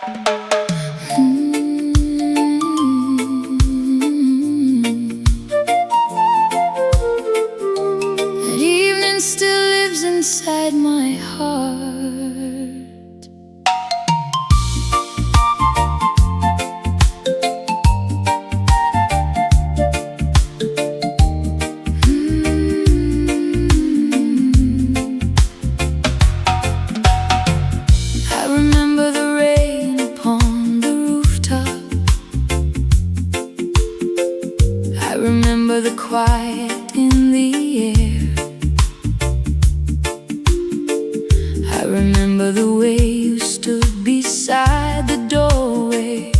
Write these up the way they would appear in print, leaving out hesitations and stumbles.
That evening still lives inside my heart. I remember the rain upon the rooftop. I remember the quiet in the air. I remember the way you stood beside the doorway,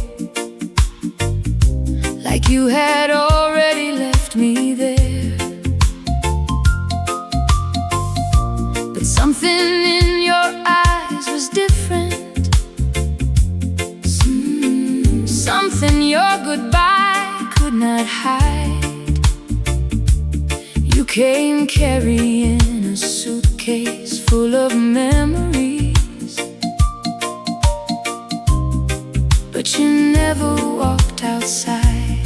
like you had already left me there. But something in your eyes was different. Something your goodbye could not hide. You came carrying a suitcase full of memories, but you never walked outside.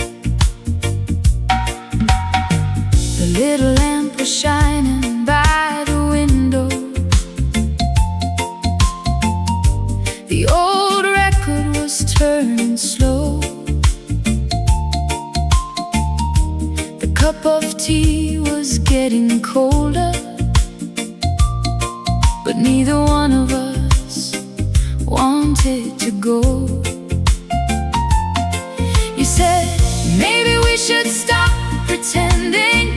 The little lamp was shining by the window. The old record was turning slow. The cup of tea was getting colder, but neither one of us wanted to go. You said, maybe we should stop pretending.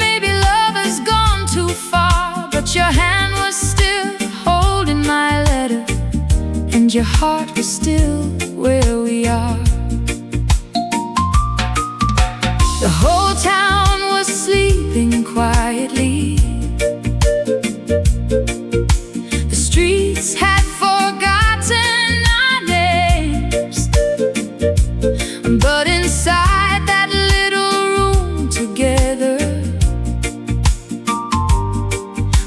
Maybe love has gone too far. But your hand was still holding my letter, and your heart was still where we are. The whole town was sleeping quietly. The streets had forgotten our names, but inside that little room together,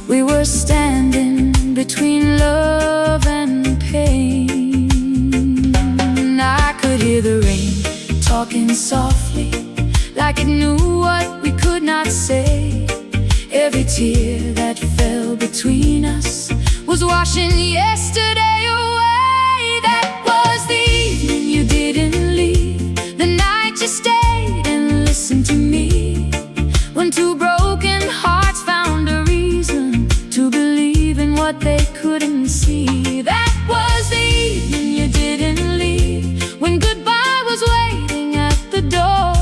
we were standing between love and pain. I could hear the rain talking softly, like it knew what we could not say. Every tear that fell between us was washing yesterday away. That was the evening you didn't leave, the night you stayed and listened to me. When two broken hearts found a reason to believe in what they couldn't see. That was the evening you didn't leave, when goodbye was waiting at the door.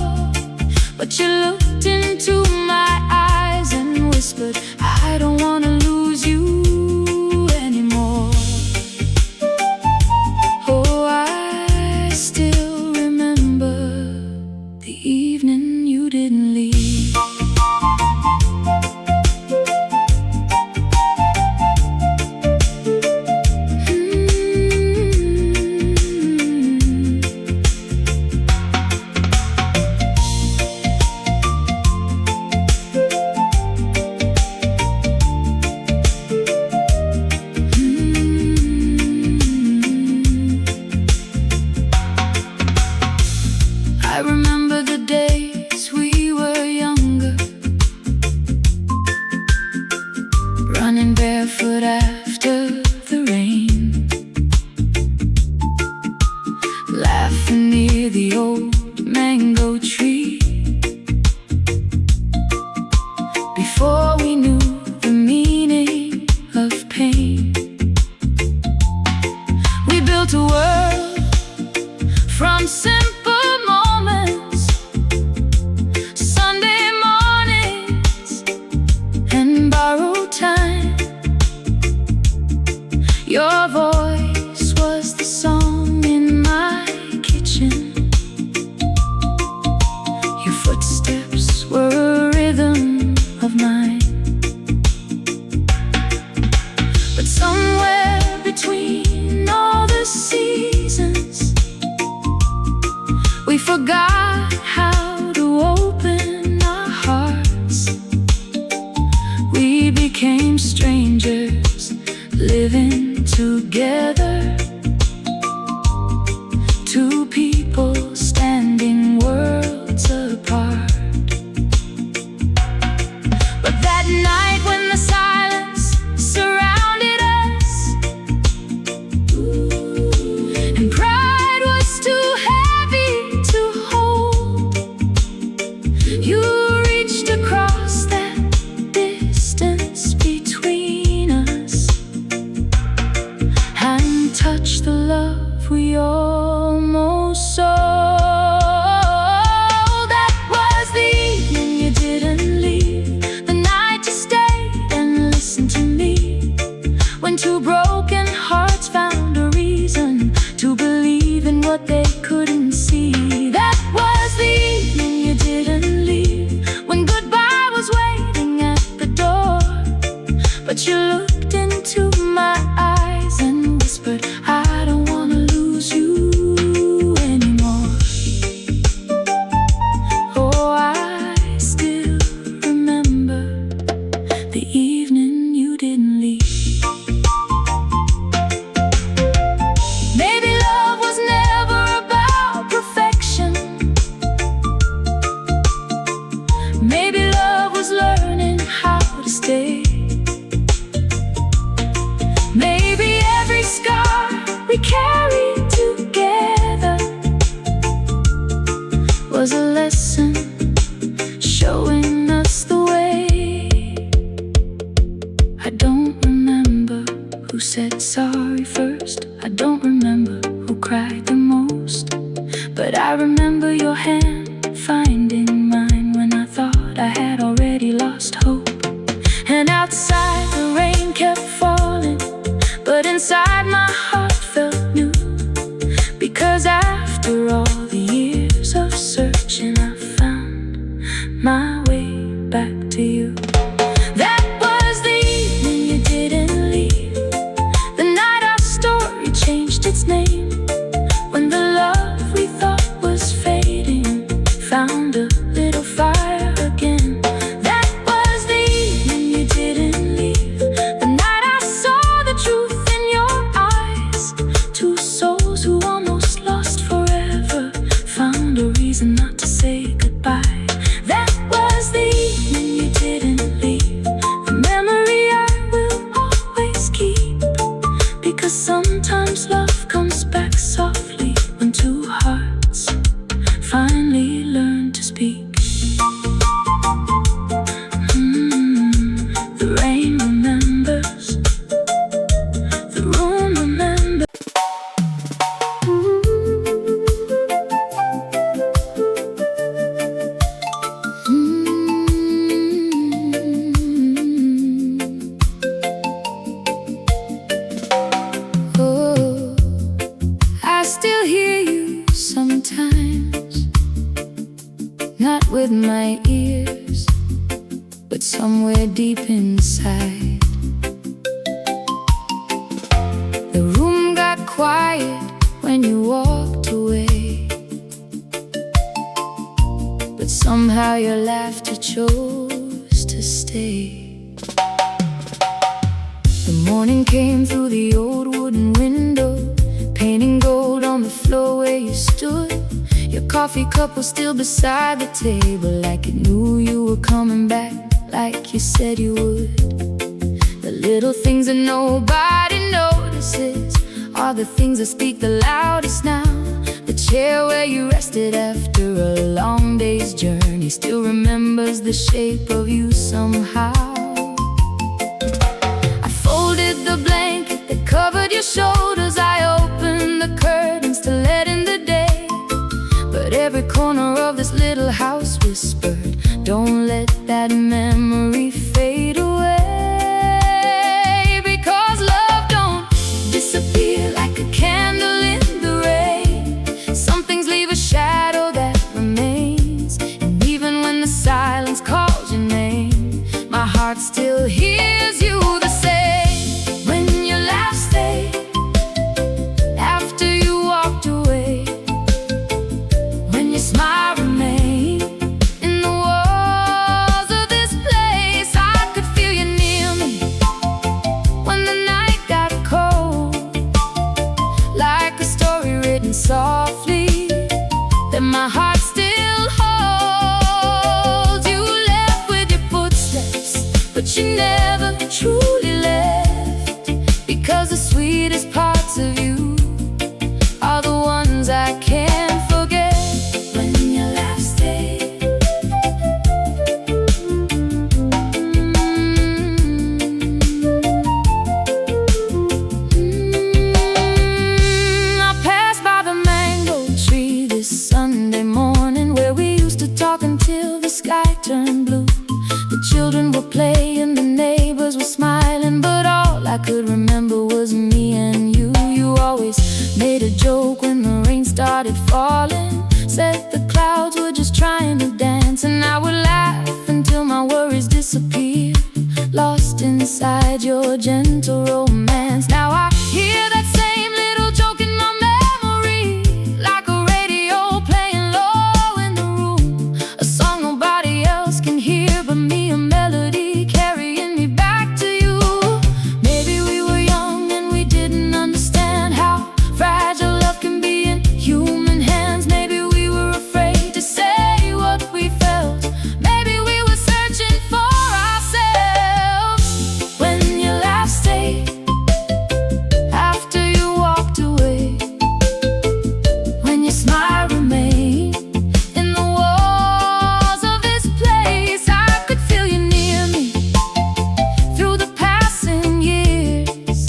But you looked into my eyes and whispered, I don't want to lose you anymore. Oh, I still remember the evening you didn't leave. I remember the days we were younger, running barefoot after the rain, laughing near the old mango tree. Before we knew the meaning of pain, we built a world from simple moments, Sunday mornings, and borrowed time. Your voice was the song in my kitchen. Your footsteps were a rhythm of mine. But somewhere between all the seasons, we forgot how to open our hearts. We became strangers, living together. touch the love we almost saw. That was the evening you didn't leave, the night you stayed and listened to me, when two broken hearts found a reason to believe in what they couldn't see. That was the evening you didn't leave, when goodbye was waiting at the door, but you looked into my eyes and whispered, I don't wanna lose you anymore. Oh, I still remember the evening you didn't leave. Maybe love was never about perfection. Maybe love was learning how to stay. Maybe every scar we carried together was a lesson showing us the way. I don't remember who said sorry first, I don't remember who cried the most, but I remember your hand finding mine when I thought I had already lost hope. And outside the rain kept falling, but inside my heart felt new, because after all the years of searching I found my way back to you. That was the evening you didn't leave, the night our story changed its name, when the love we thought was fading found a little fire again. That was the evening you didn't leave, the night I saw the truth in your eyes. Two souls who almost lost forever found a reason not to say goodbye. That was the evening you didn't leave, the memory I will always keep, because sometimes love comes back softly when two hearts finally learn to speak. The rain remembers, the room remembers. Oh, I still hear you sometimes, not with my ears, but somewhere deep inside. The room got quiet when you walked away, but somehow your laughter chose to stay. The morning came through the old wooden window, painting gold on the floor where you stood. Your coffee cup was still beside the table, like it knew you were coming back, like you said you would. The little things that nobody notices are the things that speak the loudest now. The chair where you rested after a long day's journey still remembers the shape of you somehow. I folded the blanket that covered your shoulders, I opened the curtains to let in the day, but every corner of this little house whispered, don't let that memory fade away, because love don't disappear like a candle in the rain. Some things leave a shadow that remains, and even when the silence calls your name, my heart still hears you the same. When your laugh stayed after you walked away, when your smile remained in the walls of this place. Made a joke when the rain started falling. Said the clouds were just trying to dance. And I would laugh until my worries disappeared, lost inside your gentle romance. Now I hear that same little joke in my memory, like a radio playing low in the room. A song nobody else can hear but me, a melody carrying me back to you. Maybe we were young and we didn't understand how fragile love can be in human hands. Maybe we were afraid to say what we felt. Maybe we were searching for ourselves. When your laugh stayed after you walked away, when your smile remained in the walls of this place, I could feel you near me through the passing years,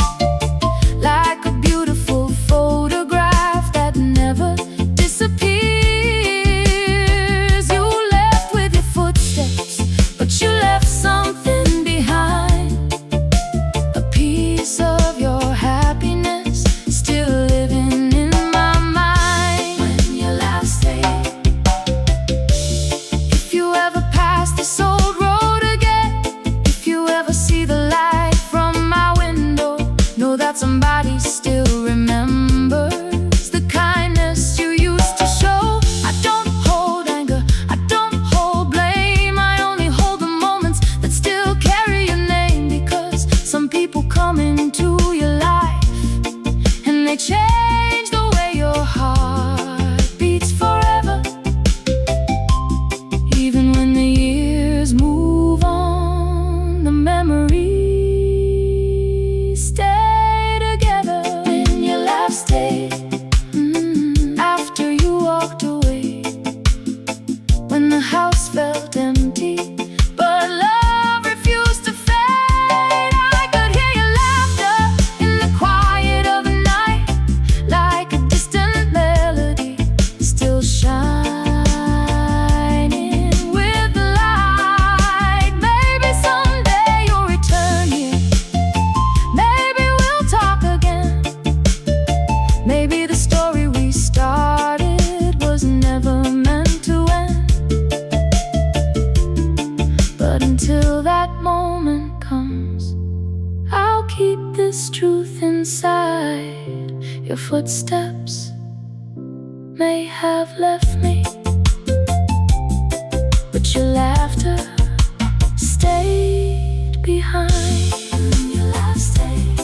like a beautiful photograph that never disappears. You left with your footsteps, but you left something behind, a piece of your happiness still living in my mind. When your laugh stayed. If you ever pass this old road again, if you ever see the light from my window, know that somebody still remembers the kindness you used to show. I don't hold anger, I don't hold blame, I only hold the moments that still carry your name. Because some people come into your life and they change the way your heart beats forever. Even when the years move on, the memories stay together. When your laugh stayed after you walked away, when the house felt empty but love refused to fade, I could hear your laughter in the quiet of the night, like a distant melody still shining with light. Maybe someday you'll return here, maybe we'll talk again. Maybe the story we started was never meant to end. But until that moment comes, I'll keep this truth inside. Your footsteps may have left me, but your laughter stayed behind. Your laugh stayed.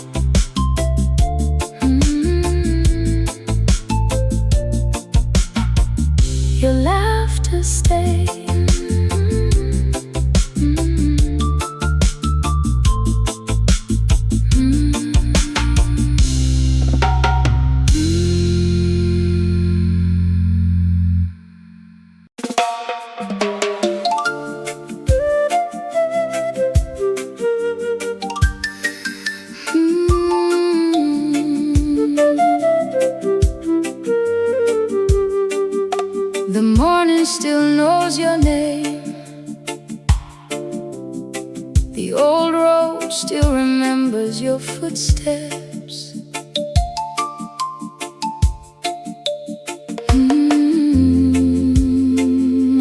Your laughter stayed. The morning still knows your name. The old road still remembers your footsteps.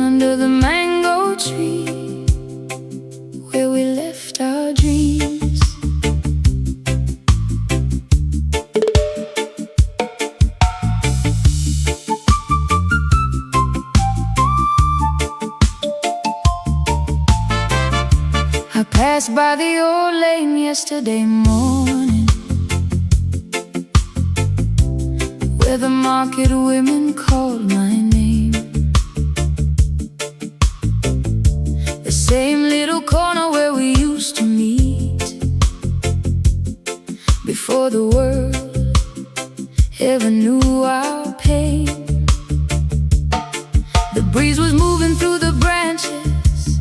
Under the mango tree where we left our dreams. I passed by the old lane yesterday morning, where the market women called my name. The same little corner where we used to meet, before the world ever knew our pain. The breeze was moving through the branches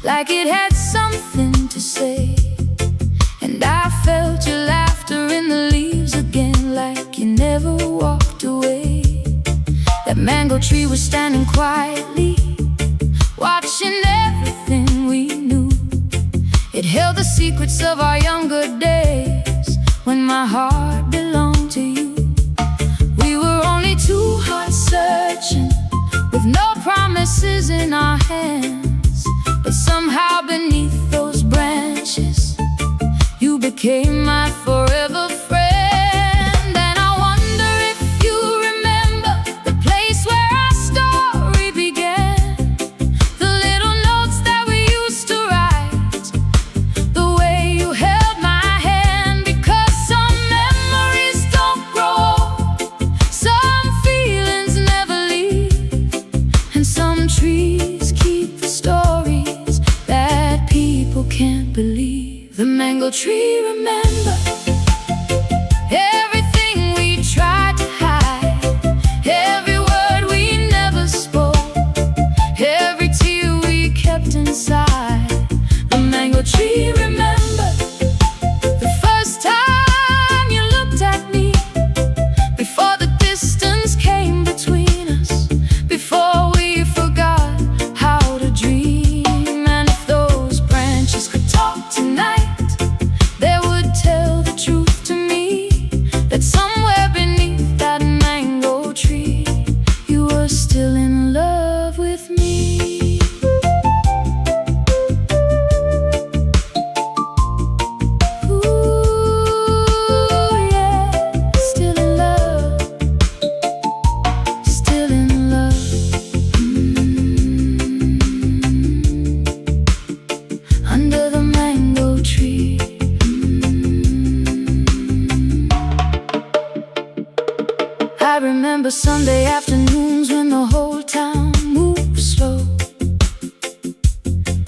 like it had something to say, and I felt your laughter in the leaves again, like you never walked away. That mango tree was standing quietly, watching everything we knew. It held the secrets of our younger days, when my heart belonged to you. promises in our hands, but somehow beneath those branches, you became my forever friend. And I wonder if you remember the place where our story began, the little notes that we used to write, the way you held my hand. Because some memories don't grow old, some feelings never leave, and some trees keep the stories that people can't believe. The mango tree, remember everything we tried to hide, every word we never spoke, every tear we kept inside. The mango tree, remember the first time you looked at me, before the distance came between us, before we forgot how to dream. And if those branches could talk tonight, that somewhere beneath that mango tree, you were still in love with me. Ooh, yeah, still in love, still in love. Under the mango tree. I remember Sunday afternoons when the whole town moved slow,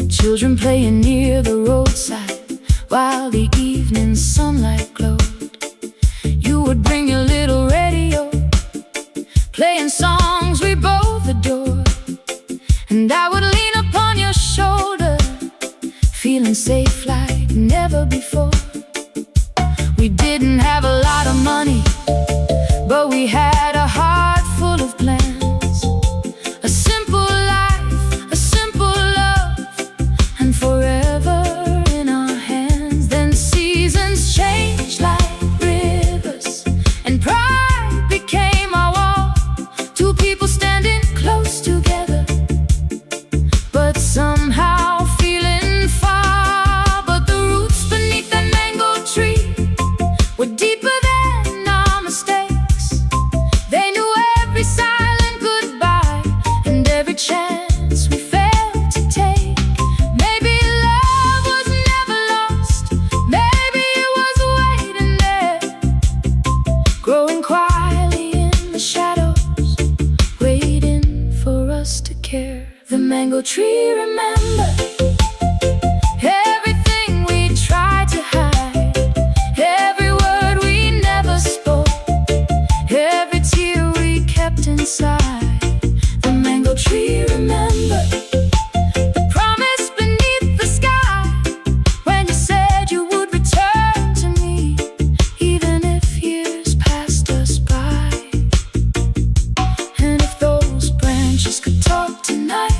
children playing near the roadside while the evening sunlight glowed. You would bring your little radio, playing songs we both adored, and I would lean upon your shoulder, feeling safe like never before. We didn't have a lot of money, but we had a heart full of plans, a simple life, a simple love, and forever in our hands. Then seasons changed like rivers, and pride became our wall, two people standing close together, but somehow feeling far. But the roots beneath that mango tree were deeper than our mistakes. They knew every silent goodbye and every chance we failed to take. Maybe love was never lost, maybe it was waiting there, growing quietly in the shadows, waiting for us to care. The mango tree, remember everything we tried to hide, every word we never spoke, every tear we kept inside. The mango tree, remember the promise beneath the sky, when you said you would return to me, even if years passed us by. And if those branches could talk tonight,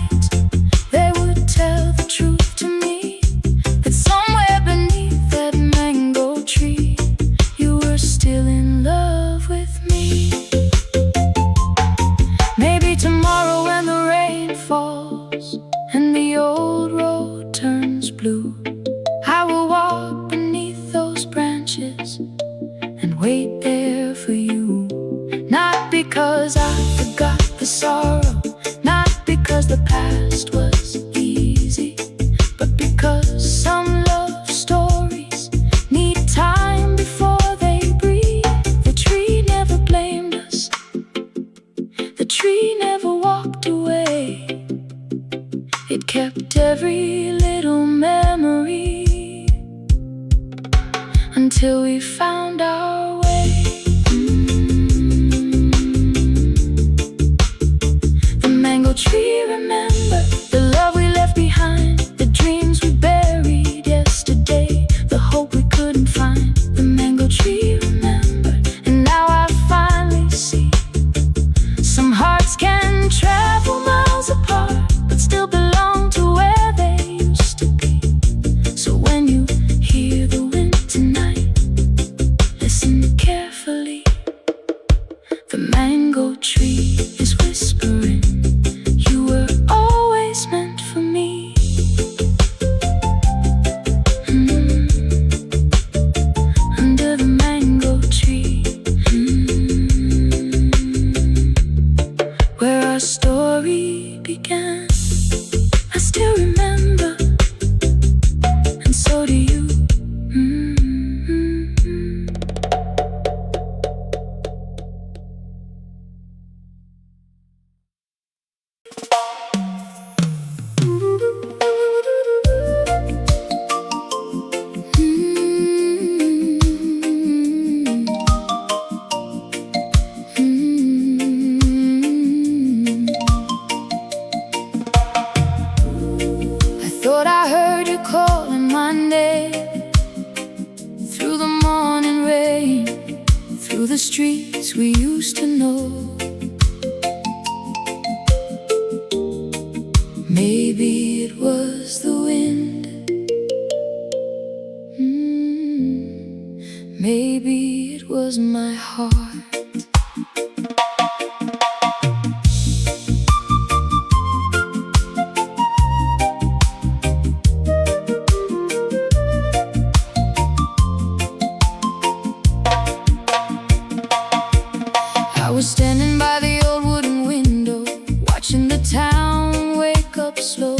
they would tell the truth to me, that somewhere beneath that mango tree, you were still in love with me. Maybe tomorrow when the rain falls and the old road turns blue, I will walk beneath those branches and wait there for you. Not because I forgot the sorrow, not because the past was easy, but because some love stories need time before they breathe. The tree never blamed us, the tree never walked away, it kept every little memory until we found our way. The mango tree, remember the love we left behind, the dreams we buried yesterday, the hope we couldn't find. The mango tree, remember, and now I finally see some hearts can travel miles apart, but still belong to where they used to be. So when you hear the wind tonight, listen carefully. The mango tree is whispering, you were all to know. Maybe it was the wind. Maybe it was my heart. I was standing by the old wooden window, watching the town wake up slow.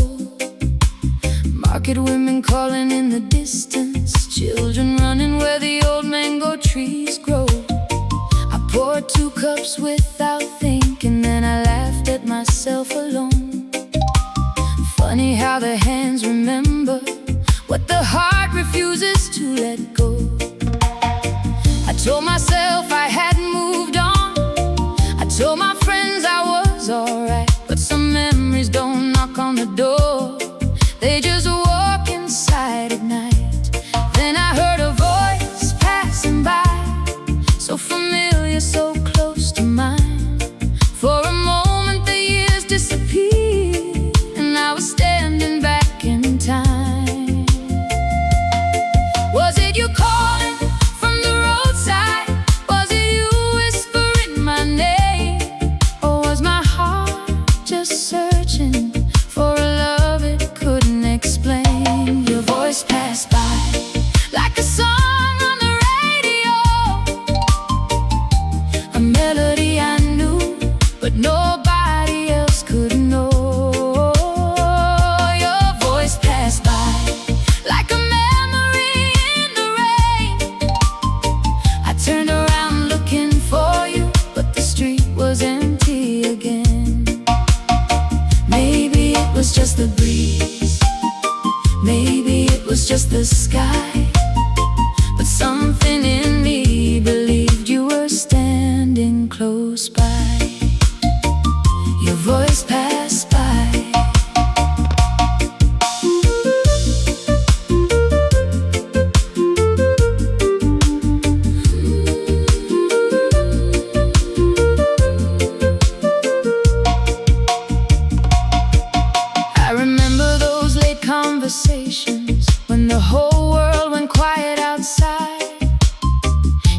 Market women calling in the distance, children running where the old mango trees grow. I poured 2 cups without thinking, then I laughed at myself alone. Funny how the hands remember what the heart refuses to let go. I told myself I hadn't moved on. I told my friends I was alright, but some memories don't knock on the door. They just walk inside at night. Then I heard a voice passing by, so familiar, so close to mine. For a moment the years disappeared, and I was standing back in time. Was it you calling from the roadside? Was it you whispering my name? Or was my heart just searching for a love it couldn't explain? Your voice passed by like a song on the radio, a melody I knew, but nobody else could know. Your voice passed by like a memory in the rain. I turned around looking for you, but the street was empty again. Maybe it was just the breeze, maybe it was just the sky, but something in me believed you were standing close by. Your voice passed by. I remember those late conversations when the whole world went quiet outside.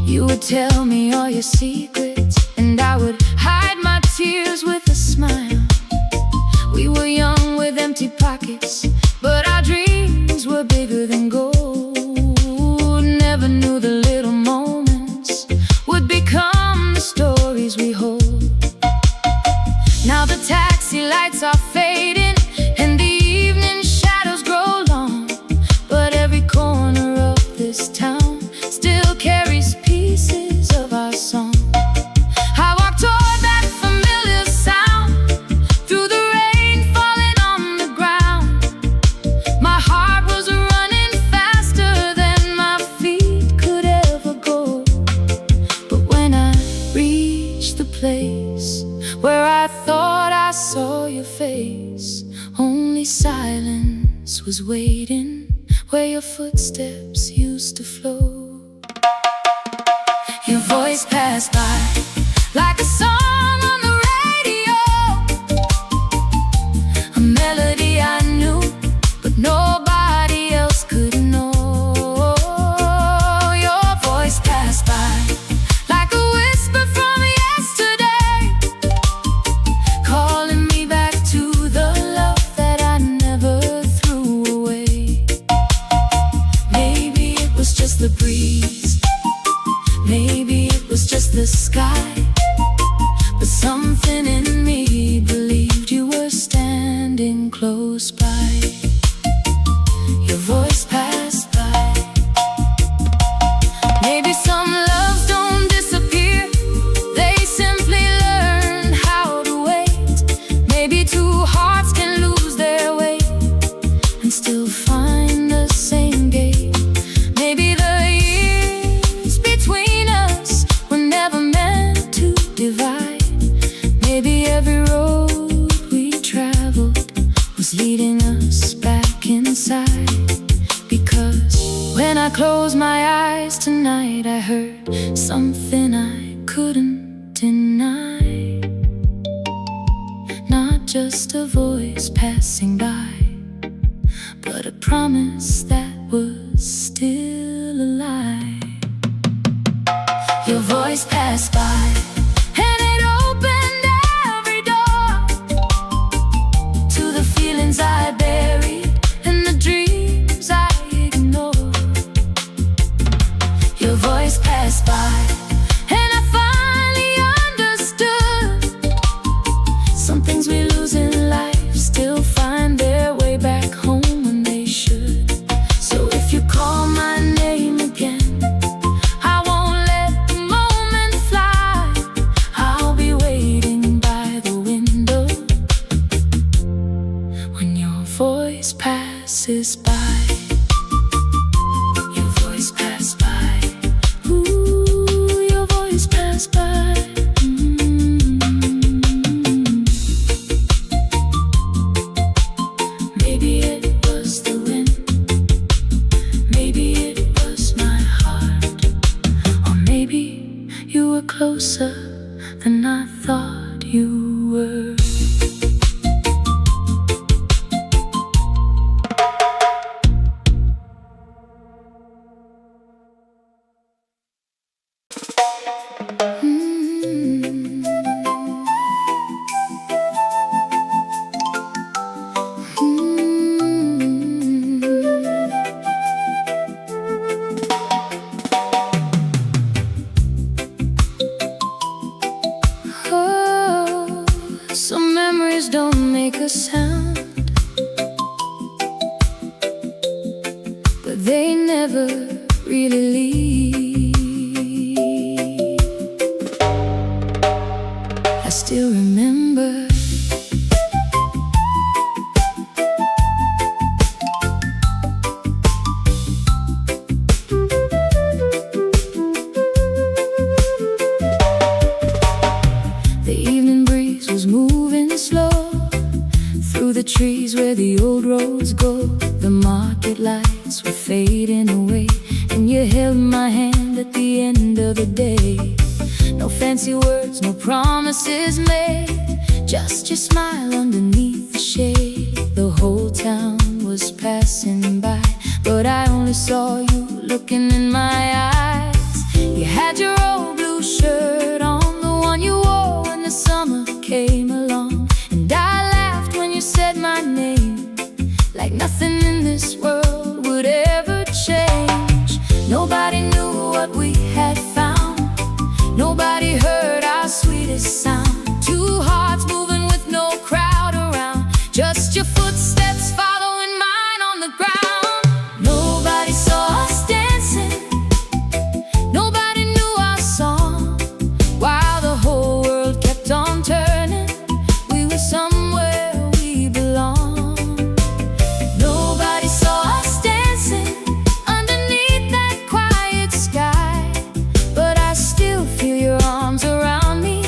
You would tell me all your secrets, and I would hide my tears with a smile. We were young with empty pockets, but our dreams were bigger than gold. Never knew the little moments would become the stories we hold. Now the taxi lights are fading, and the evening shadows grow long, but every corner of this town still carries pieces of our song. I walked toward that familiar sound, through the rain falling on the ground. My heart was running faster than my feet could ever go. But when I reached the place where I thought I saw your face, only silence was waiting where your footsteps used to flow. Your voice passed by like a song on the radio, a melody I knew, but nobody else could know. Your voice passed by like a whisper from yesterday, calling me back to the love that I never threw away. Maybe it was just the breeze, maybe it was just the sky, just a voice passing by, but a promise that was still alive. Your voice passed by, and it opened every door to the feelings I buried and the dreams I ignored. Your voice passed by, and I finally understood. Some things we lose in life still find their way back home when they should. So if you call my name again, I won't let the moment fly. I'll be waiting by the window when your voice passes by. Your voice passed by. Ooh, your voice passed by. Maybe it was the wind, maybe it was my heart, or maybe you were closer than I thought you were. Oh, some memories don't make a sound, but they never really leave. I still remember the evening breeze was moving slow through the trees where the old roads go. The market lights were fading away, and you held my hand at the end of the day. No fancy words, no promises made, just your smile underneath the shade. The whole town was passing by, but I only saw you looking in my eyes. You had your old blue shirt on, the one you wore when the summer came along. And I laughed when you said my name, like nothing in this world would ever change. Nobody knew what we had found, nobody heard our sweetest sound. Two hearts moving with no crowd around, just your footsteps following mine on the ground. Nobody saw us dancing, nobody knew our song. While the whole world kept on turning, we were somewhere we belonged. Nobody saw us dancing underneath that quiet sky, but I still feel your arms around me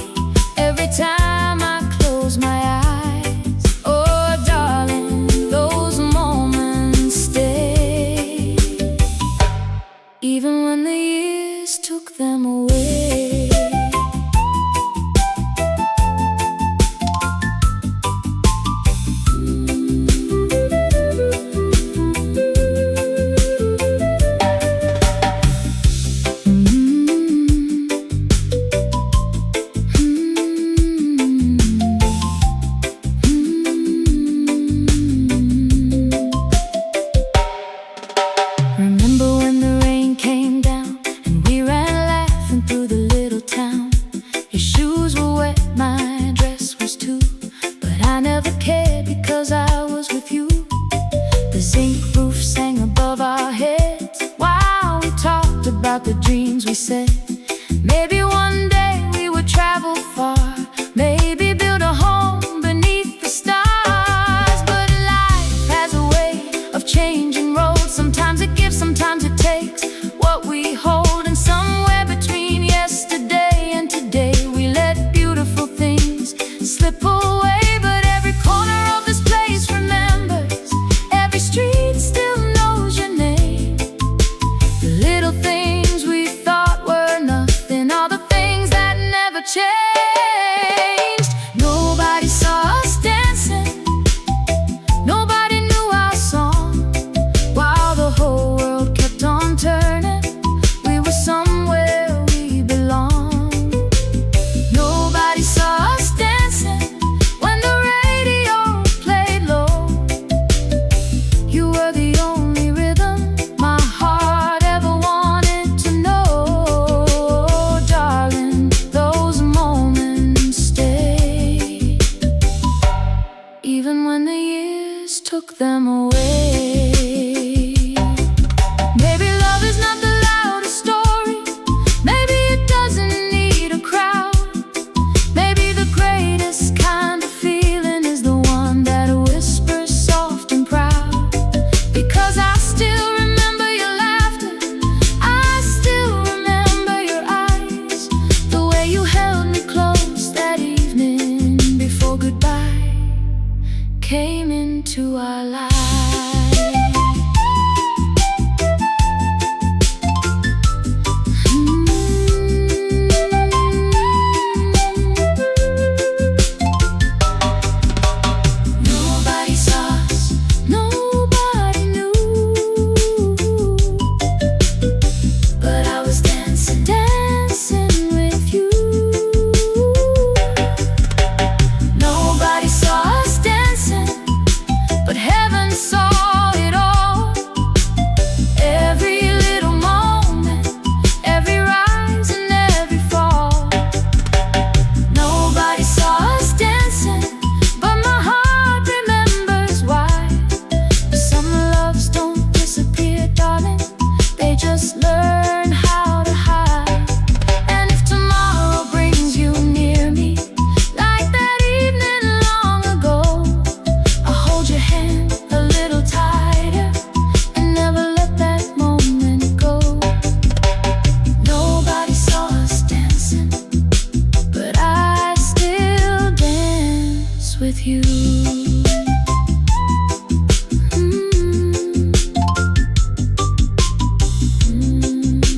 was with you.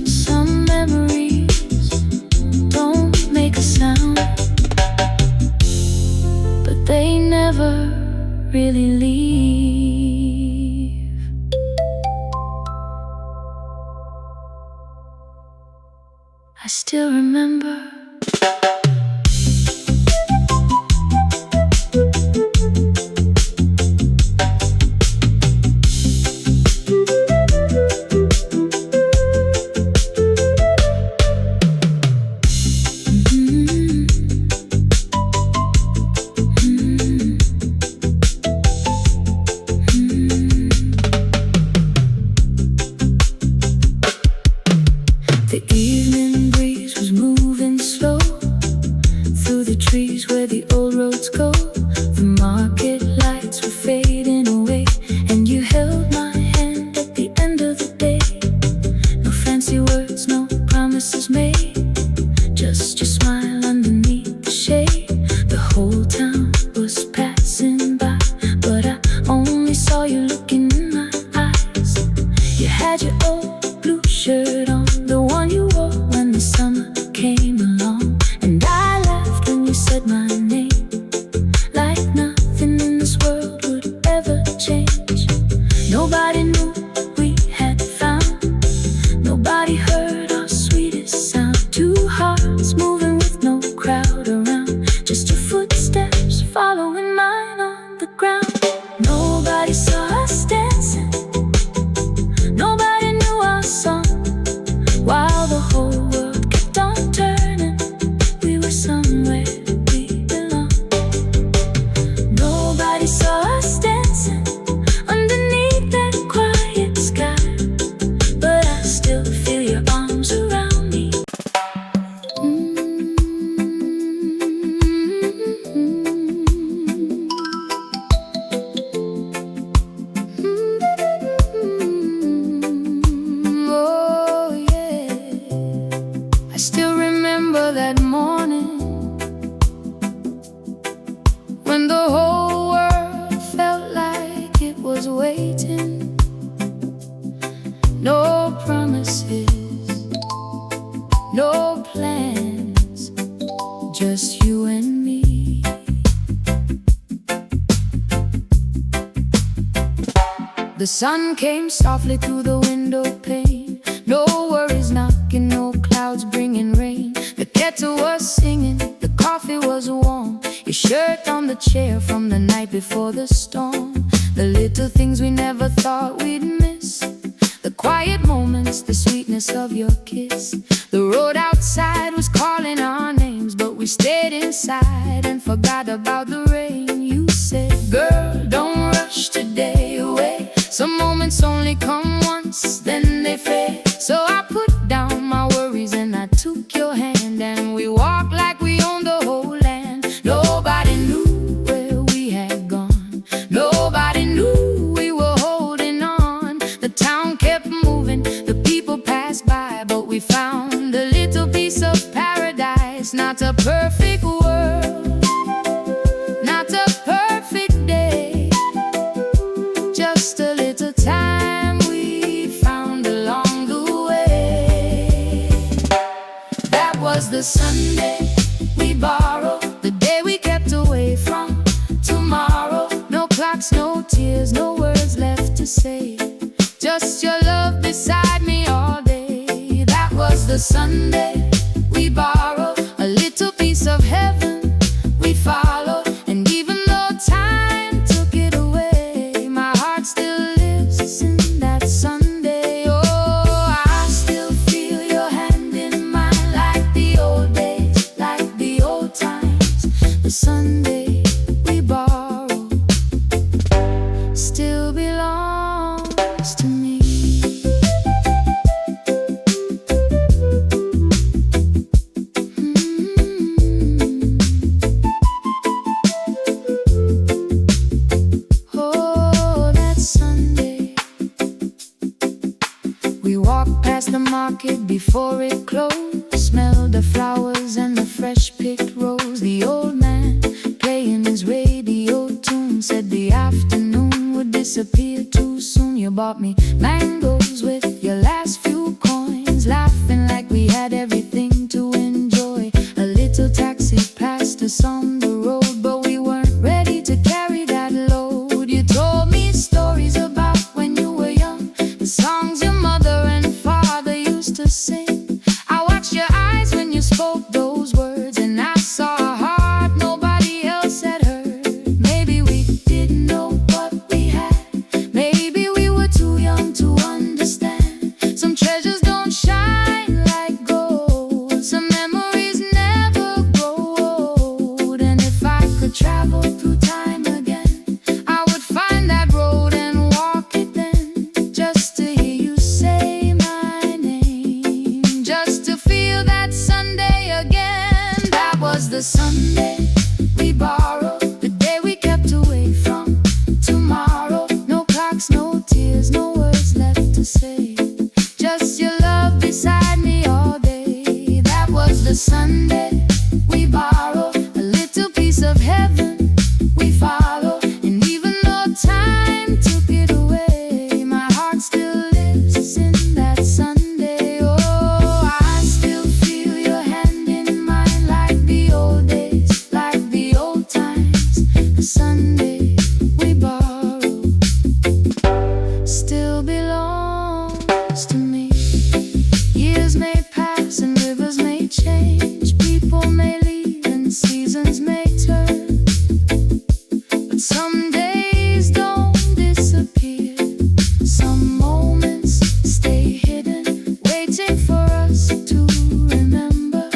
Some memories don't make a sound, but they never really leave. I still remember the evening breeze was moving slow through the trees where the old roads go. The market lights were fading away, and you held my hand at the end of the day. No fancy words, no promises made, just your smile underneath the shade. The whole town was passing by, but I only saw you looking in my eyes. You had your old blue shirt on, the one you wore when the summer came along. And I laughed when you said my name, like nothing in this world would ever change. Nobody knew we had found, nobody heard our sweetest sound. Two hearts moving with no crowd around, just your footsteps following mine on the ground. Nobody saw us dancing, nobody knew our song. While the whole world kept on turning, we were somewhere we belong. Nobody saw us dancing underneath that quiet sky, but I still feel your arms around me. Oh yeah, I still remember that morning when the whole world felt like it was waiting. No promises, no plans, just you and me. The sun came softly through the window pane, no worries knocking, no clouds bringing rain. The kettle was singing, the coffee was warm, your shirt on the chair from the night before the storm. The little things we never thought we'd miss, the quiet moments, the sweetness of your kiss. The road outside was calling our names, but we stayed inside and forgot about the rain. You said, girl, don't rush today away, some moments only come once, then they fade. So I put down my worries and I took your hand, and we walked like we owned the whole land. Nobody knew where we had gone, nobody knew we were holding on. The town kept moving, the people passed by, but we found a little piece of paradise. Not a perfect world, not a perfect day, just a little time we found along the way. That was the Sunday we borrowed, the day we kept away from tomorrow. No clocks, no tears, no words left to say, just your love beside me all day. That was the Sunday we borrowed, a little piece of heaven we followed. And even though time took it away, my heart still lives in that Sunday. Oh, I still feel your hand in mine, like the old days, like the old times. The Sunday we borrowed still belongs to me. past the market before it closed. Smelled the flowers and the fresh picked rose. The old man playing his radio past us on the road, but we weren't ready to carry that load. You told me stories about when you were young, the songs your mother and father used to sing. I watched your eyes when you spoke those words, and I saw a heart nobody else had heard. Maybe we didn't know what we had, maybe we were too young to understand. Some treasures don't shine like gold, some memories never grow old. And if I could travel through time again, I would find that road and walk it then, just to hear you say my name, just to feel that Sunday again. That was the Sunday we borrowed, the day we kept away from tomorrow. No clocks, no tears, no words left to say, just your love beside me all day. That was the Sunday we borrowed, a little piece of heaven we followed. And even though time took it away, my heart still lives in that Sunday. Oh, I still feel your hand in mine, like the old days, like the old times. The Sunday we borrowed still belongs to me. Years may pass and rivers may change, people may leave and seasons may turn, but some days don't disappear. Some moments stay hidden, waiting for us to remember.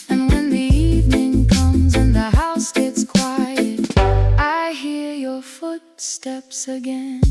And when the evening comes and the house gets quiet, I hear your footsteps again.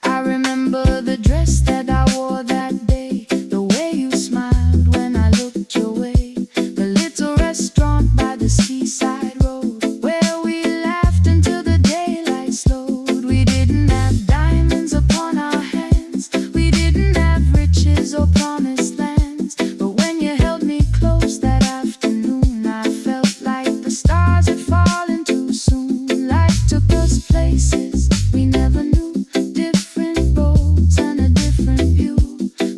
I remember the dress that I wore that day, the way you smiled when I looked your way, the little restaurant by the seaside road, where we laughed until the daylight slowed. We didn't have diamonds upon our hands, we didn't have riches or promised lands, but when you held me close that afternoon, I felt like the stars had fallen too soon. Life took us places we never knew, different roads and a different view.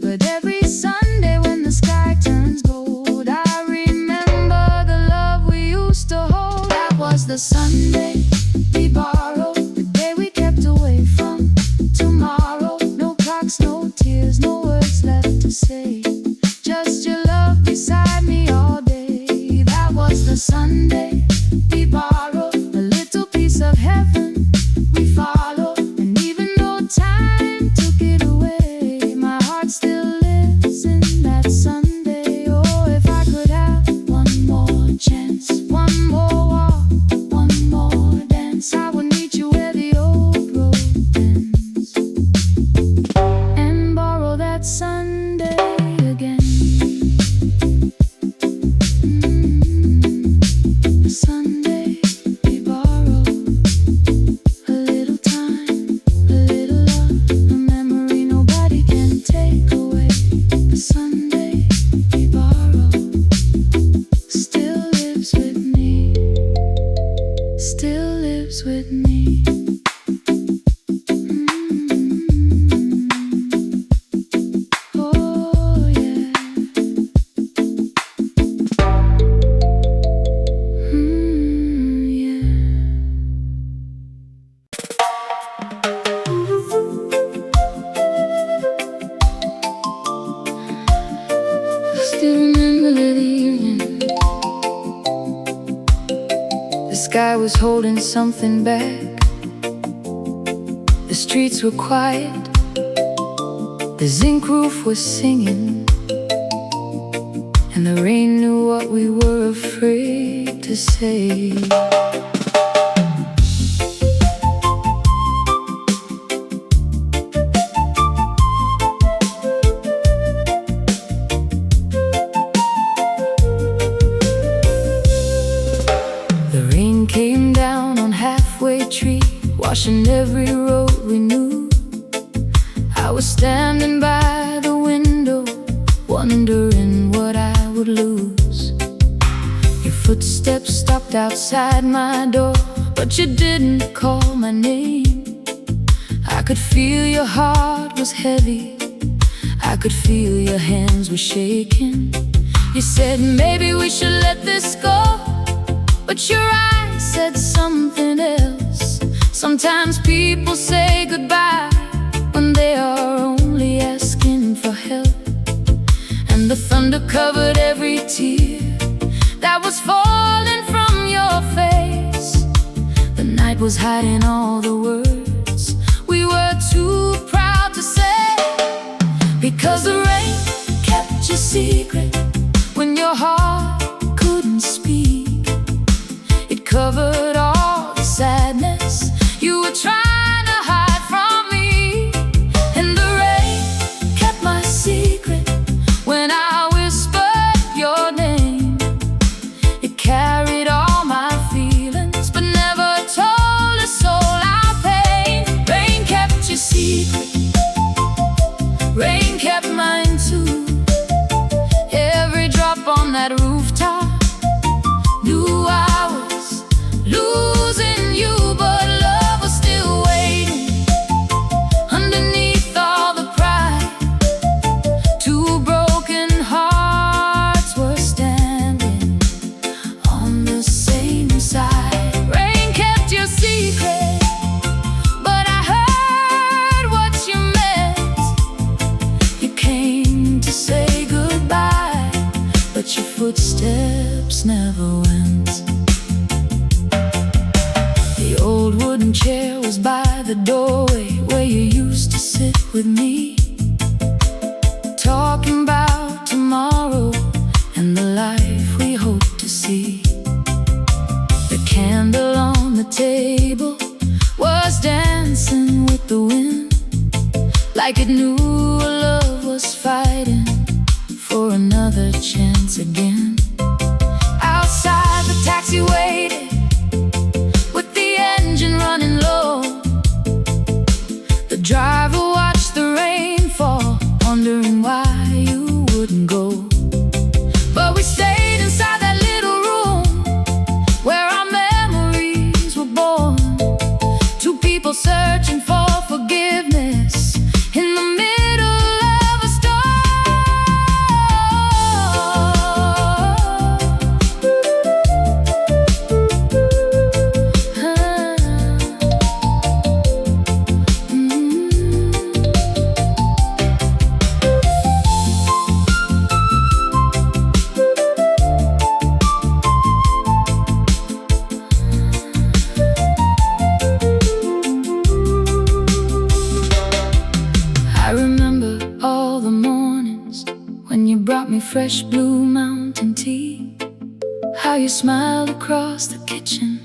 But every Sunday when the sky turns gold, I remember the love we used to hold. That was the Sunday we borrowed, the day we kept away from tomorrow. No clocks, no tears, no words left to say, just your love beside me all day. That was the Sunday we borrowed, a little piece of heaven we followed. And even though time took it away, my heart still lives in that Sunday. Oh, if I could have one more chance, one more walk, one more dance, I would meet you where the old road ends, and borrow that Sunday again. The Sunday we borrowed, a little time, a little love, a memory nobody can take away. The Sunday we borrowed still lives with me, still lives with me. Oh yeah. Yeah. Still remember that evening, the sky was holding something back, the streets were quiet, the zinc roof was singing, and the rain knew what we were afraid to say. The rain came down on halfway tree, washing every road we knew. I was standing by the window, wondering what I would lose. Your footsteps stopped outside my door, but you didn't call my name. I could feel your heart was heavy, I could feel your hands were shaking. You said maybe we should let this go. but your eyes said something else. Sometimes people say goodbye when they are only asking for help. And the thunder covered every tear that was falling from your face. The night was hiding all the words we were too proud to say. Because the rain kept your secret when your heart couldn't speak. It covered all the sadness you were trying to hide from me. And the rain kept my secret when I whispered your name. It carried all my feelings but never told a soul our pain. Rain kept your secret, rain kept mine too. Every drop on that rooftop knew I was losing you, but love was still waiting. Underneath all the pride, two broken hearts were standing on the same side. Rain kept your secret, but I heard what you meant. You came to say goodbye, but your footsteps never went. The old wooden chair was by the doorway where you used to sit with me, talking about tomorrow and the life we hope to see. The candle on the table was dancing with the wind, like it knew a love was fighting for another chance again. Outside the taxi waited with the engine running low. The driver watched the rain fall, wondering why you wouldn't go. But we stayed inside that little room where our memories were born. Two people searching for forgiveness in the middle of a storm. I remember all the mornings when you brought me fresh blue mountain tea, how you smiled across the kitchen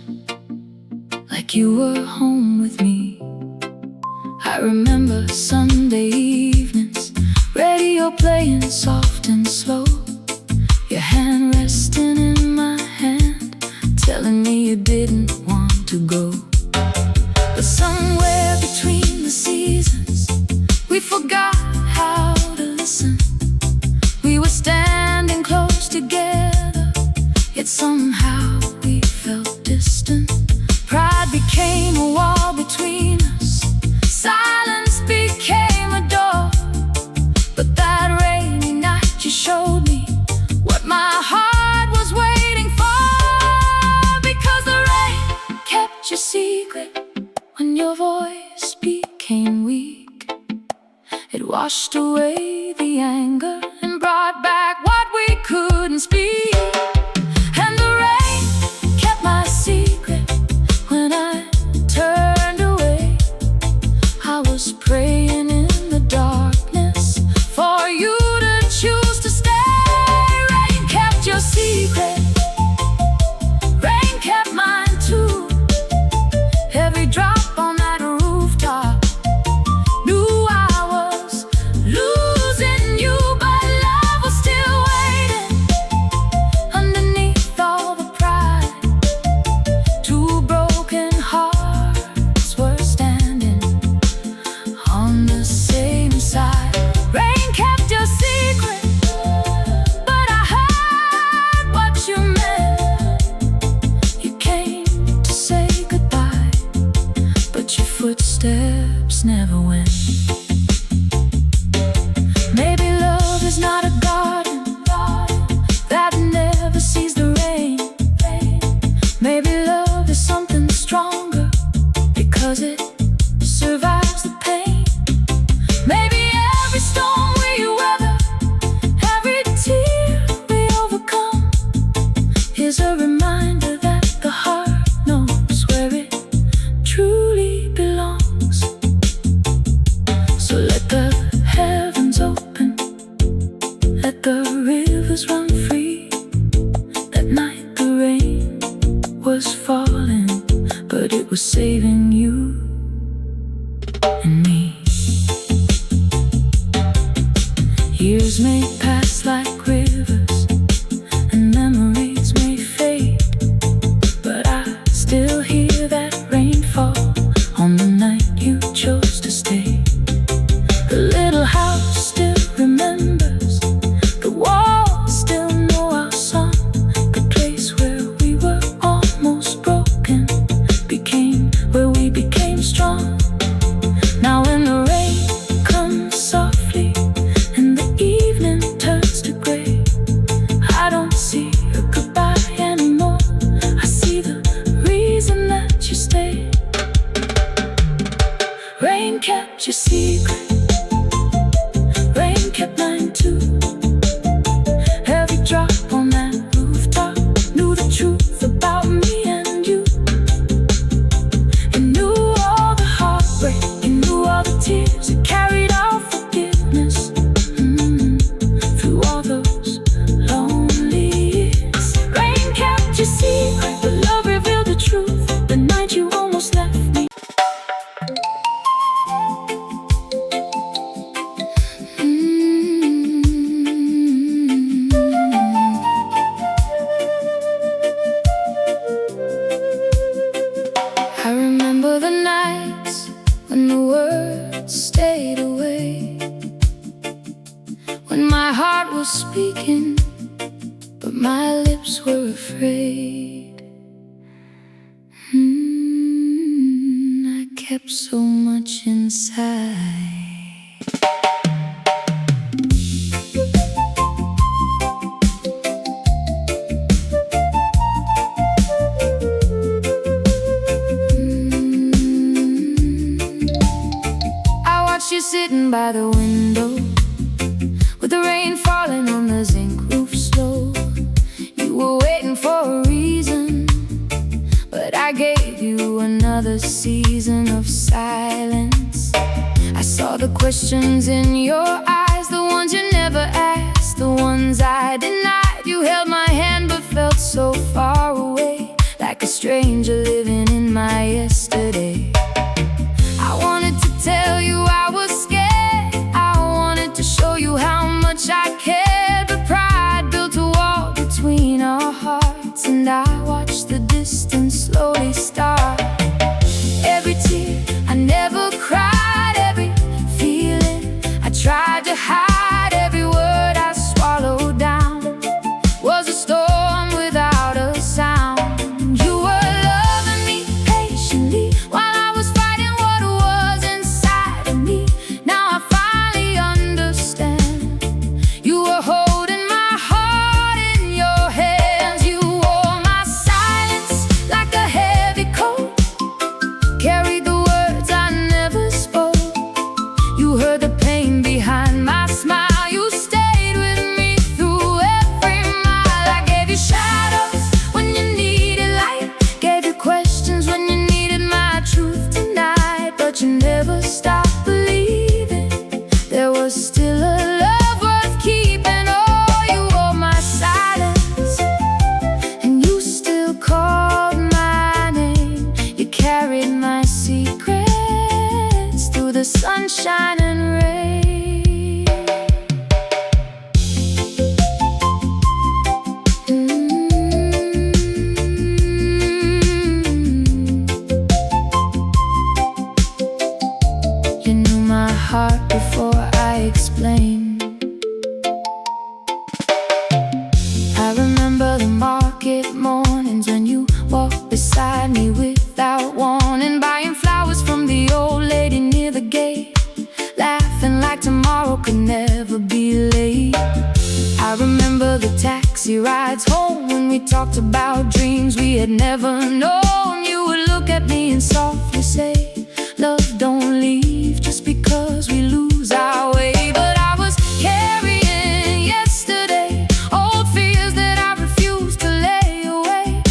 like you were home with me. I remember Sunday evenings, radio playing soft and slow, your hand resting in my hand, telling me you didn't want to go. But somewhere between the seasons, we forgot how to listen. We were standing close together, yet somehow we felt distant. Pride became a wall between us, silence became a door. But that rainy night you showed me what my heart was waiting for. Because the rain kept your secret when your voice became weak. It washed away the anger and brought back what we couldn't speak. And the rain kept my secret when I turned away. I was praying in the darkness for you to choose to stay. Rain kept your secret, rain kept mine too. Every drop on that rooftop knew I was losing you, but reminder that the heart knows where it truly belongs. So let the heavens open, let the rivers run free. That night the rain was falling, but it was saving you and me. Years may pass like rivers, and memories may fade, but I still hear that rainfall on the night you chose to stay. The little house still remembers, the walls still know our song. The place where we were almost broken became where we became strong. Now when the rain comes softly and the evening turns to gray, I don't see a goodbye anymore. I see the reason that you stayed. Rain kept your secret, rain kept mine too. Every drop on that rooftop knew the truth about me and you. It knew all the heartbreak, it knew all the tears, it carried our forgiveness through all those lonely years. Rain kept your secret, but love revealed the truth the night you almost left me. I remember the nights when the words stayed away, when my heart was speaking, but my lips were afraid. I kept so much inside. You sitting by the window with the rain falling on the zinc roof slow. You were waiting for a reason, but I gave you another season of silence. I saw the questions in your eyes, the ones you never asked, the ones I denied. You held my hand but felt so far away, like a stranger living in my yesterday. I wanted to tell you I was scared, I wanted to show you how much I cared, but pride built a wall between our hearts, and I watched the distance slowly start. Every tear I never cried, every feeling I tried to hide, every word I swallowed down was a storm without a sound. You were loving me patiently while I was fighting what was inside of me. Now I finally understand. You were holding my heart in your hands. You wore my silence like a heavy coat, carried the words I never spoke. You heard the pain behind my smile. You stayed with me through every mile. I gave you shadows when you needed light, gave you questions when you needed my truth tonight. But you never stopped believing there was still a love worth keeping. Oh, you wore my silence, and you still called my name. You carried my secrets through the sunshine and rain. You knew my heart before I explained. I remember the market mornings when you walked beside me without warning, buying flowers from the old lady near the gate, laughing like tomorrow could never be late. I remember the taxi rides home when we talked about dreams we had never known. You would look at me and softly say, love don't leave just because we lose our way. But I was carrying yesterday, old fears that I refused to lay away.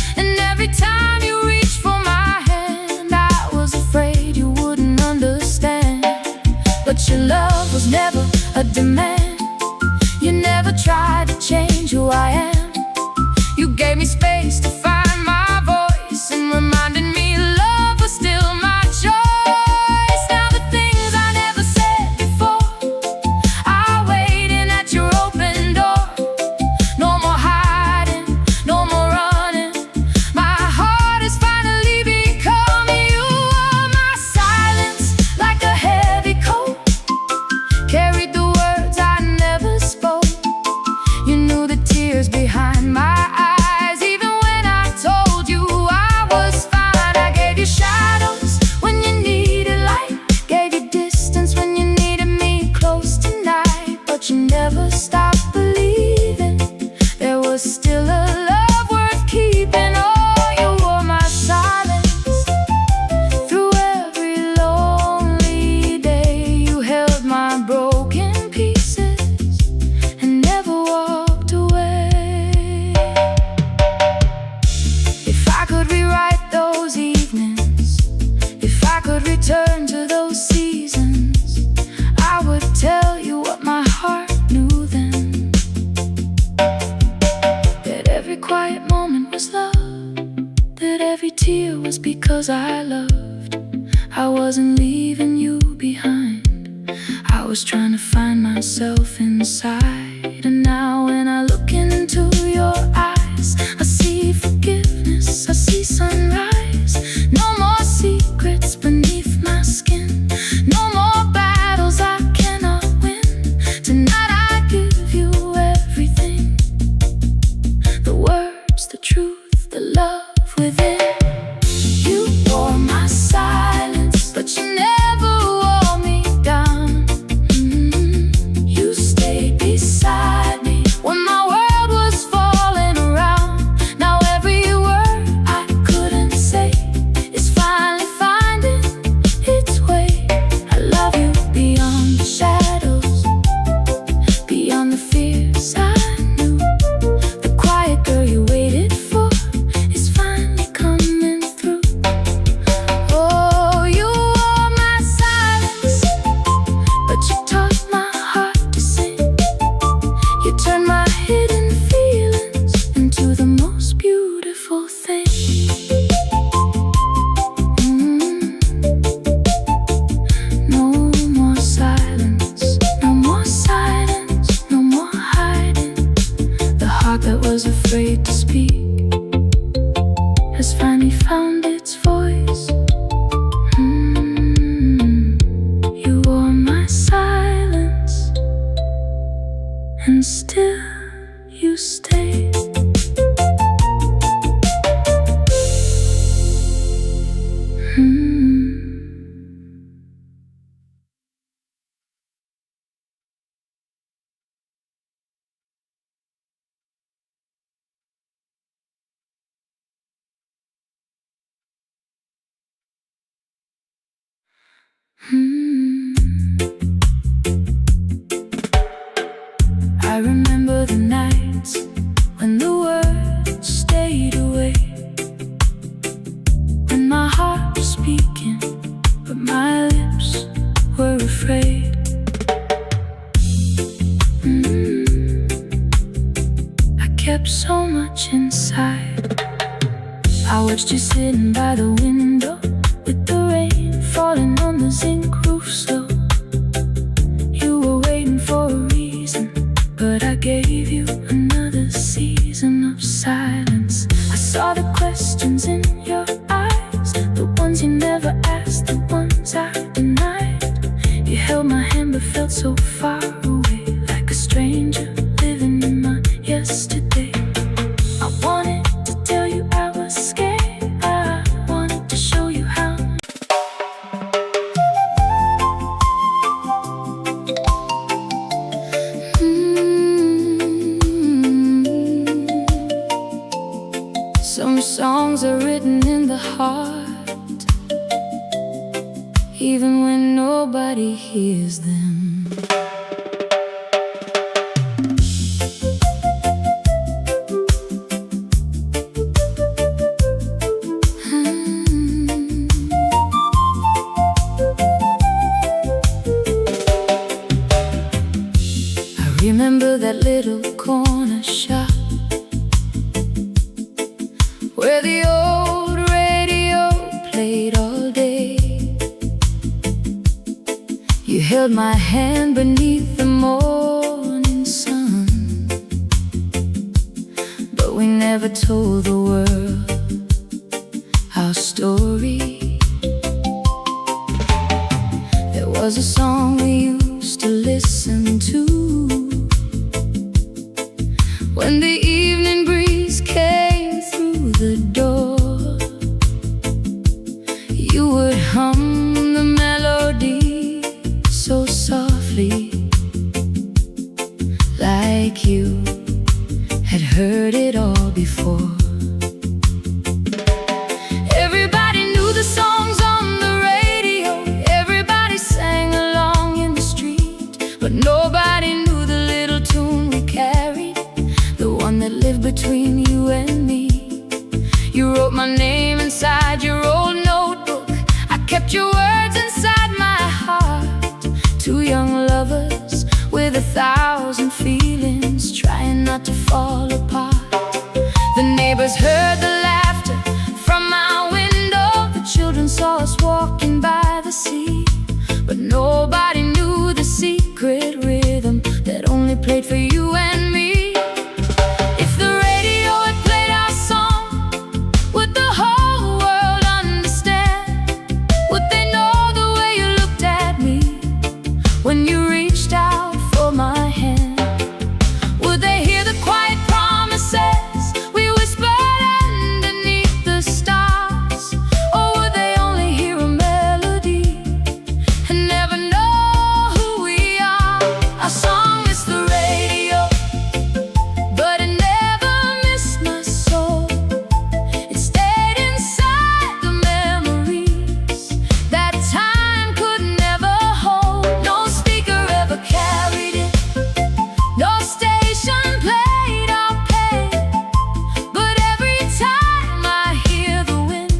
could rewrite those evenings, if I could return to those seasons, I would tell you what my heart knew then, that every quiet moment was love, that every tear was because I loved. I wasn't leaving you behind, I was trying to find myself inside. And now when I look into your eyes, I see forgiveness, I see sunrise. No more secrets beneath my skin, no more battles I cannot win. Tonight I give you everything, the words, the truth, the love within. You wore my silence, but you never wore me down. You stayed beside me when my world was falling around. Now every word I couldn't say is finally finding its way. I love you beyond the shadows, beyond the fears I knew. The quiet girl you waited for is finally coming through. Oh, you wore my silence, but you taught my heart to sing. You turned my hidden feelings into the most beautiful thing. No more silence, no more silence, no more hiding. The heart that was afraid to speak has finally found its voice. You wore my silence, and still you stayed. I remember the nights when the words stayed away, when my heart was speaking, but my lips were afraid. I kept so much inside. I watched you sitting by the window with the rain falling on the zinc roof sill. You were waiting for a reason, but I gave you another season of silence. I saw the questions in your eyes, the ones you never asked, the ones I denied. You held my hand but felt so far away, like a stranger living in my yesterday. I wanted to tell you I was scared, I wanted to show you how. Some songs are written in the heart, even when nobody hears them. I remember that little corner shop where the old radio played all day. You held my hand beneath the morning sun, but we never told the world our story. There was a song we used to listen to when the evening breeze came through the door. You would hum the melody so softly, like you had heard it all before. Everybody knew the songs on the radio, everybody sang along in the street, but no my name inside your old notebook. I kept your words inside my heart. Two young lovers with 1,000 feelings, trying not to fall apart. The neighbors heard the laughter from my window. The children saw us walking by the sea, but nobody knew the secret rhythm that only played for you and me. If the radio had played our song, would the whole world understand? Would they know the way you looked at me when you reached out for my hand? Would they hear the quiet promises we whispered underneath the stars? Or would they only hear a melody and never know who we are? Our song missed the radio, but it never missed my soul. It stayed inside the memories that time could never hold. No speaker ever carried it, no station played our pain. But every time I hear the wind,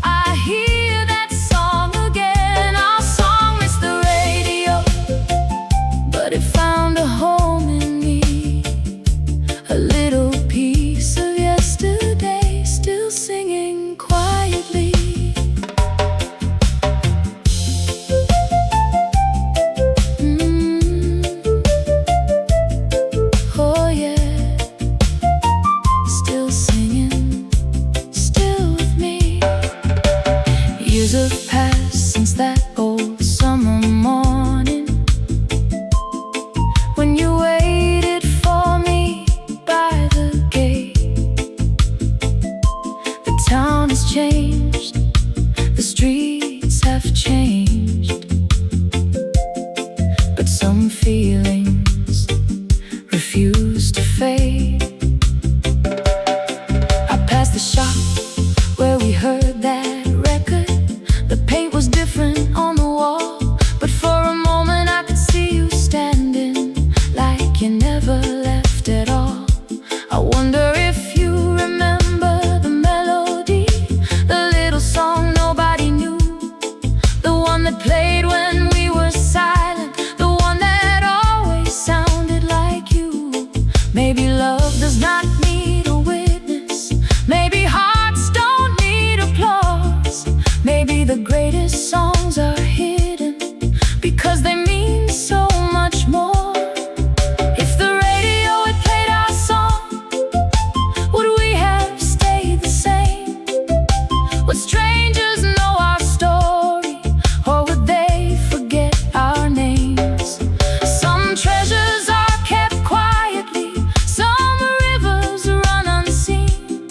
I hear that song again. Our song missed the radio, but it found a home in me. A little piece of yesterday still singing quietly. Oh yeah, still singing, still with me. Years have passed since that old summer morning when you waited for me by the gate. The town has changed, the streets have changed, but some feelings refuse to fade. I passed the shop where we heard that record. The paint was different on the wall, but for a moment I could see you standing like you never left at all. I wonder if you remember the melody, the little song nobody knew, the one that played when we were silent, the one that always sounded like you. Maybe love does not need a witness, maybe hearts don't need applause. Maybe the greatest songs are hidden because they mean so much more. If the radio had played our song, would we have stayed the same? Would strangers know our story, or would they forget our names? Some treasures are kept quietly, some rivers run unseen.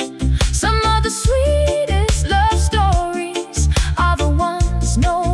Some of the sweetest love stories are the ones no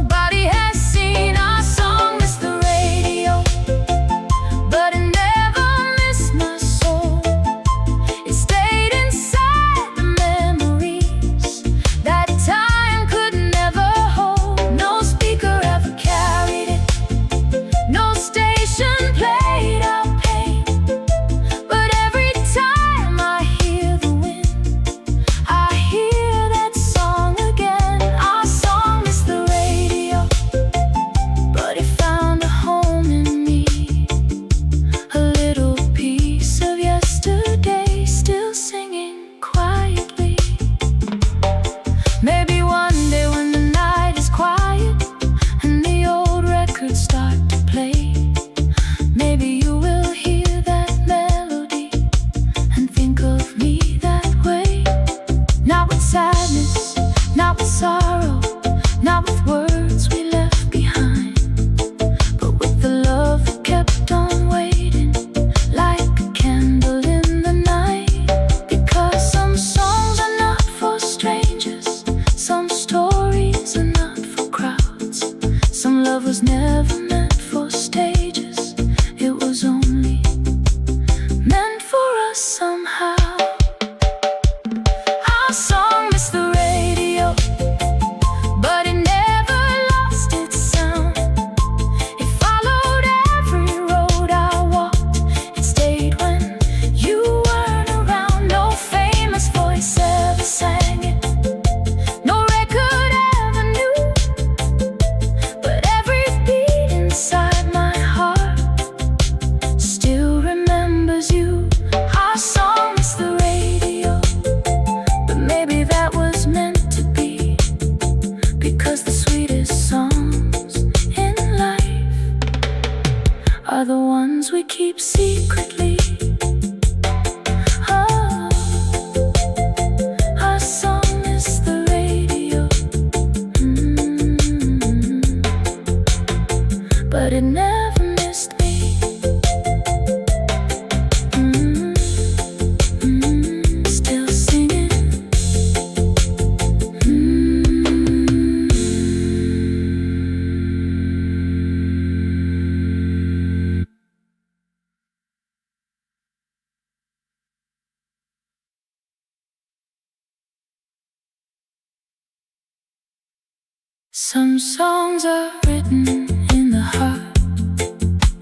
Some songs are written in the heart,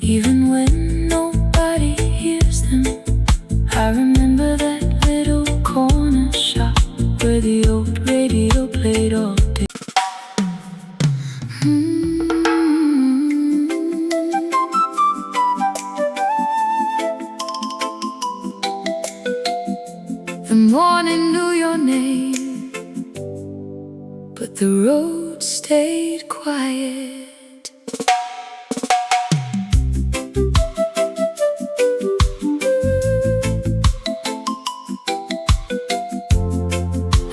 even when nobody hears them. I remember that little corner shop where the old radio played all day. The morning knew your name, but the road stayed quiet.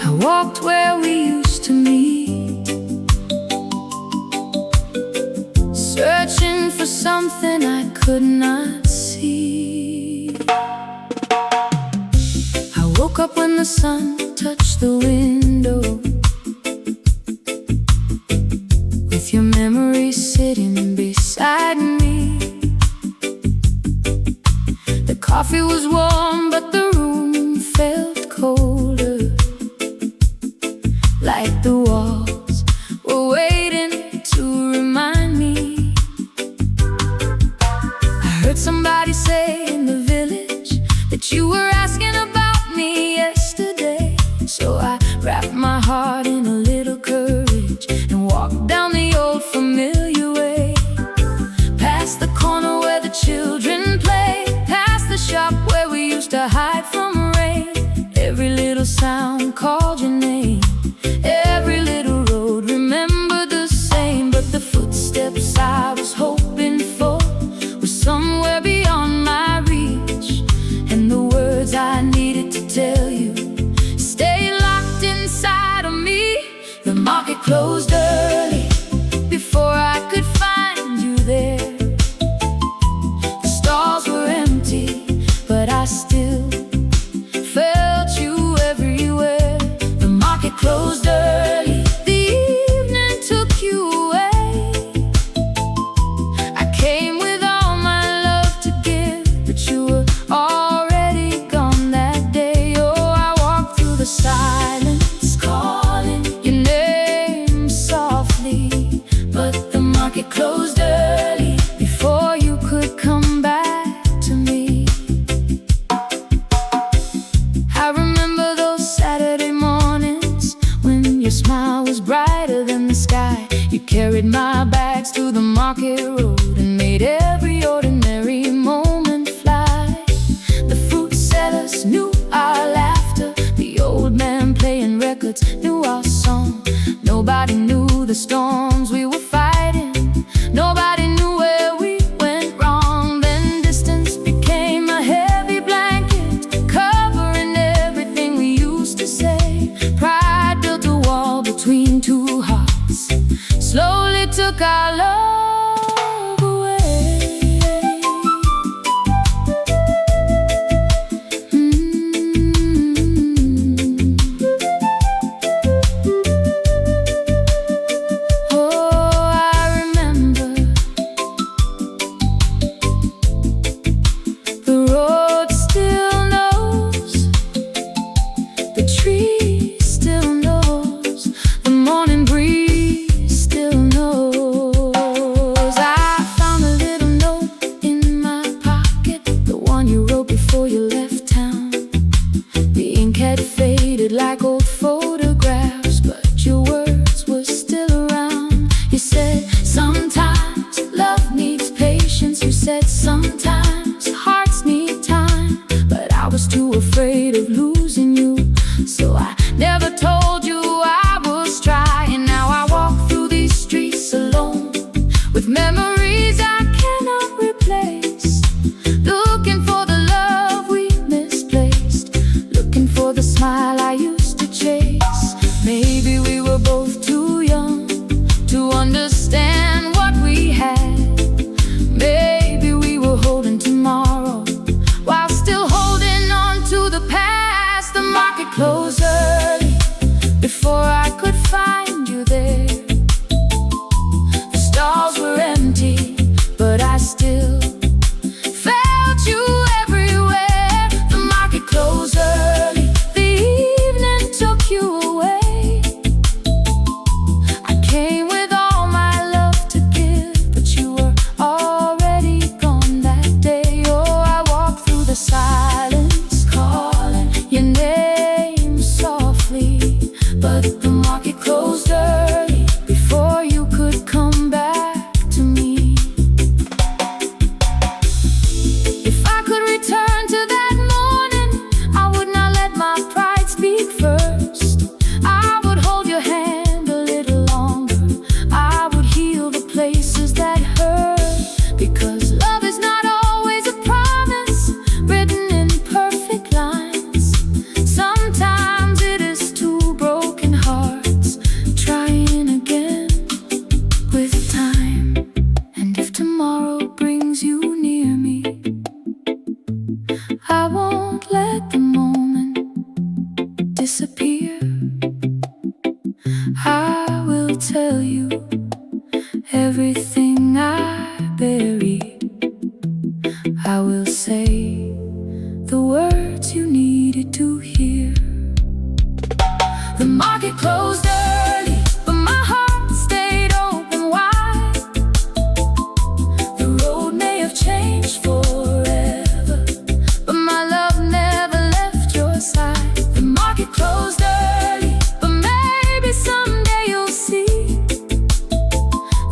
I walked where we used to meet, searching for something I could not see. I woke up when the sun touched the window, with your memory sitting beside me. The coffee was warm, but the room felt colder, like the walls were waiting to remind me. I heard somebody say in the village that you were asking about me yesterday. So I wrapped my heart in a little courage and walked down the old familiar way, past the corner where the children play, past the shop where we used to hide from rain. Every little sound called your name, every little road remembered the same. But the footsteps I was hoping for were somewhere beyond my reach, and the words I needed to tell you stay locked inside of me. The market closed early before I could find you there. The stalls were empty, but I still felt you everywhere. The market closed early, the evening took you away. I came with all my love to give, but you were already gone that day. Oh, I walked through the silence, calling your name softly, but the market closed early before you could come back to me. I remember those Saturday mornings when your smile was brighter than the sky. You carried my bags through the market road and made every ordinary moment fly. The fruit sellers knew our laughter, the old man playing records knew our song. Nobody knew the storms we were fighting, nobody knew where we went wrong. Then distance became a heavy blanket, covering everything we used to say. Pride built a wall between two hearts, slowly took our love away. Oh, I remember the road still knows, the tree still knows, the morning breeze still knows. but the market closed early before you could come back to me. If I could return to that morning, I would not let my pride speak first. I would hold your hand a little longer. I would heal the places that hurt, because love is not always a promise written in perfect lines. Sometimes it is two broken hearts trying again with time. And if tomorrow brings you near me, I won't let the moment disappear. I will tell you everything I buried. I will say the words you needed to hear. The market closed early, but my heart stayed open wide. The road may have changed forever, but my love never left your side. The market closed early, but maybe someday you'll see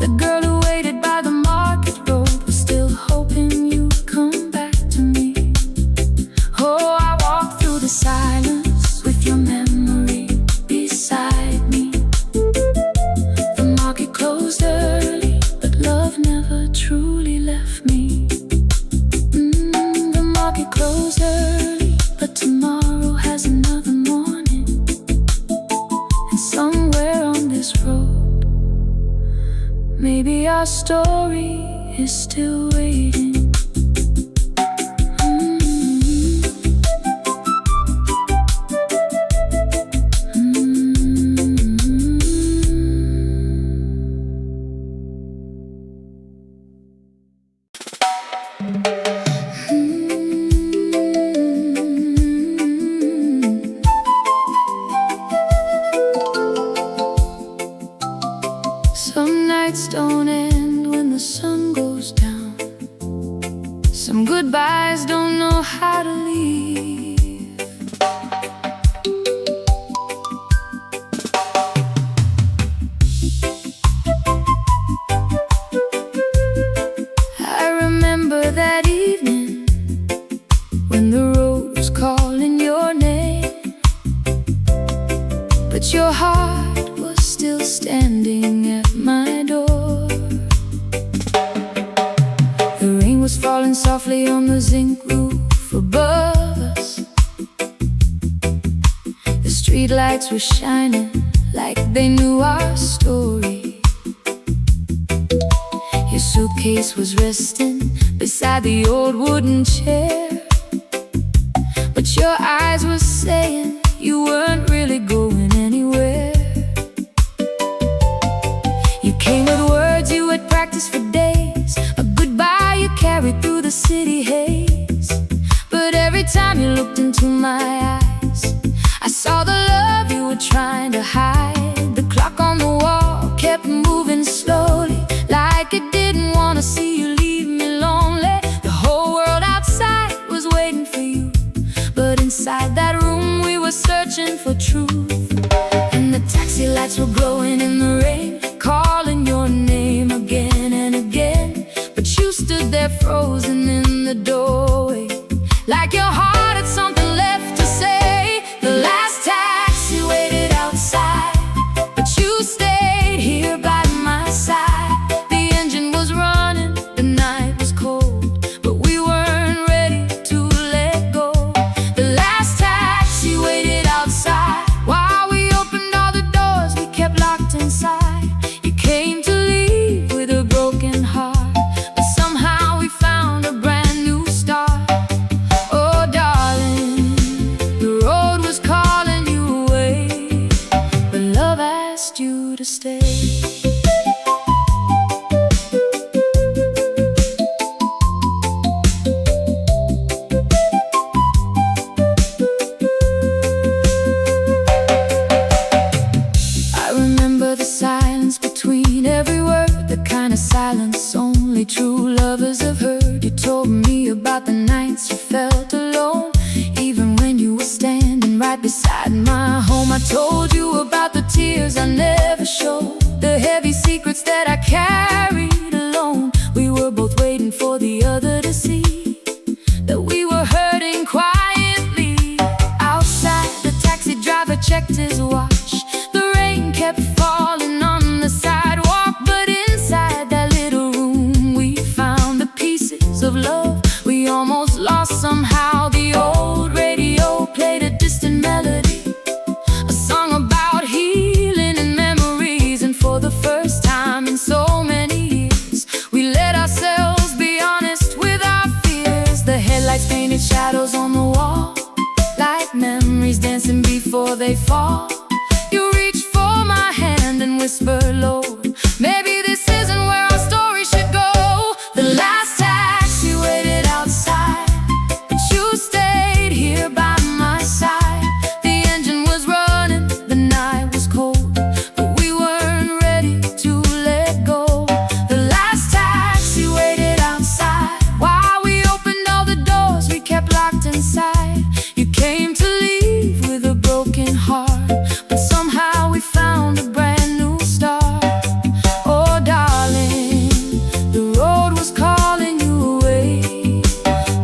the girl who waited by the market road was still hoping you'd come back to me. Oh, I walk through the silence with your memory beside me. The market closed early, but love never truly left me. The market closed early, but tomorrow has another morning. And somewhere on this road, maybe our story is still waiting. Some nights don't end when the sun goes down. Some goodbyes don't know how to leave. I remember that evening when the road was calling your name, but your heart was still standing at my door. The rain was falling softly on the zinc roof above us. The streetlights were shining like they knew our story. Your suitcase was resting beside the old wooden chair, but your eyes were saying you weren't really going anywhere. You came with words you had practiced for days, a goodbye you carried through the city haze. But every time you looked into my eyes, I saw the love you were trying to hide. The clock on the wall kept moving slowly, like it didn't want to see you leave me lonely. The whole world outside was waiting for you, but inside that room we were searching for truth. And the taxi lights were glowing in the rain, calling your name again and again. But you stood there frozen in the doorway, like your heart had something left to say. The last taxi waited outside, but you stayed here by my side. The engine was running, the night was cold, but we weren't ready to let go. The last taxi waited outside while we opened all the doors we kept locked inside. You came to leave with a broken heart, but somehow we found a brand new start. Oh darling, the road was calling you away, but love asked you to stay. I remember the silence between every word, the kind of silence only true lovers have heard. You told me about the nights you felt alone, even when you were standing right beside my home. I told you about watch. The rain kept falling on the sidewalk, but inside that little room we found the pieces of love we almost lost somehow. The old radio played a distant melody, a song about healing and memories. And for the first time in so many years, we let ourselves be honest with our fears. The headlights painted shadows on the wall, like memories dancing before they fall. You reached for my hand and whispered low, maybe this isn't where our story should go. The last taxi waited outside, but you stayed here by my side. The engine was running, the night was cold, but we weren't ready to let go. The last taxi waited outside while we opened all the doors we kept locked inside. You came to leave with a broken heart, but somehow we found a brand new start. Oh darling, the road was calling you away,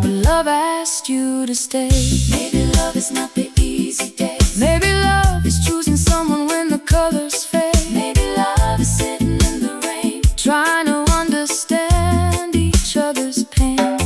but love asked you to stay. Maybe love is not the easy days. Maybe love is choosing someone when the colors fade. Maybe love is sitting in the rain, trying to understand each other's pain.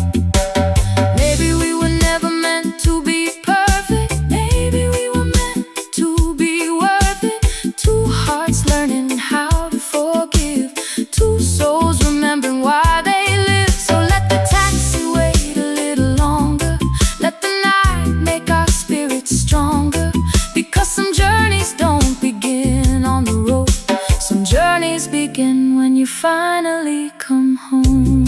Maybe we were never meant to be perfect. Maybe we were meant to be worth it. Two hearts learning how to forgive, two souls remembering why they live. So let the taxi wait a little longer, let the night make our spirits stronger. Because some journeys don't begin on the road, some journeys begin when you finally come home.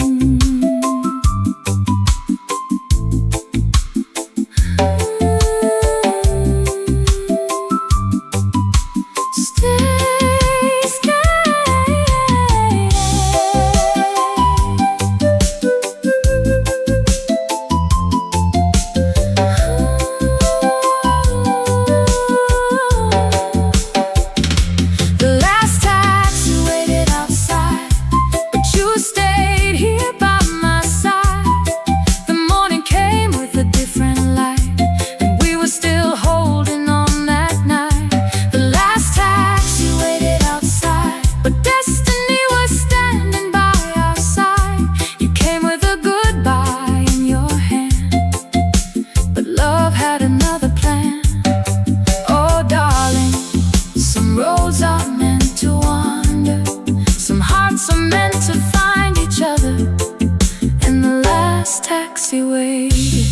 Taxi waited,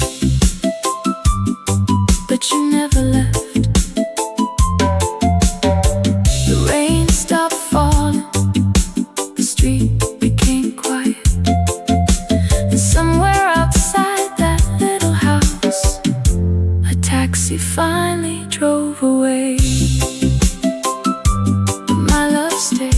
but you never left. The rain stopped falling, the street became quiet, and somewhere outside that little house, a taxi finally drove away. But my love stayed.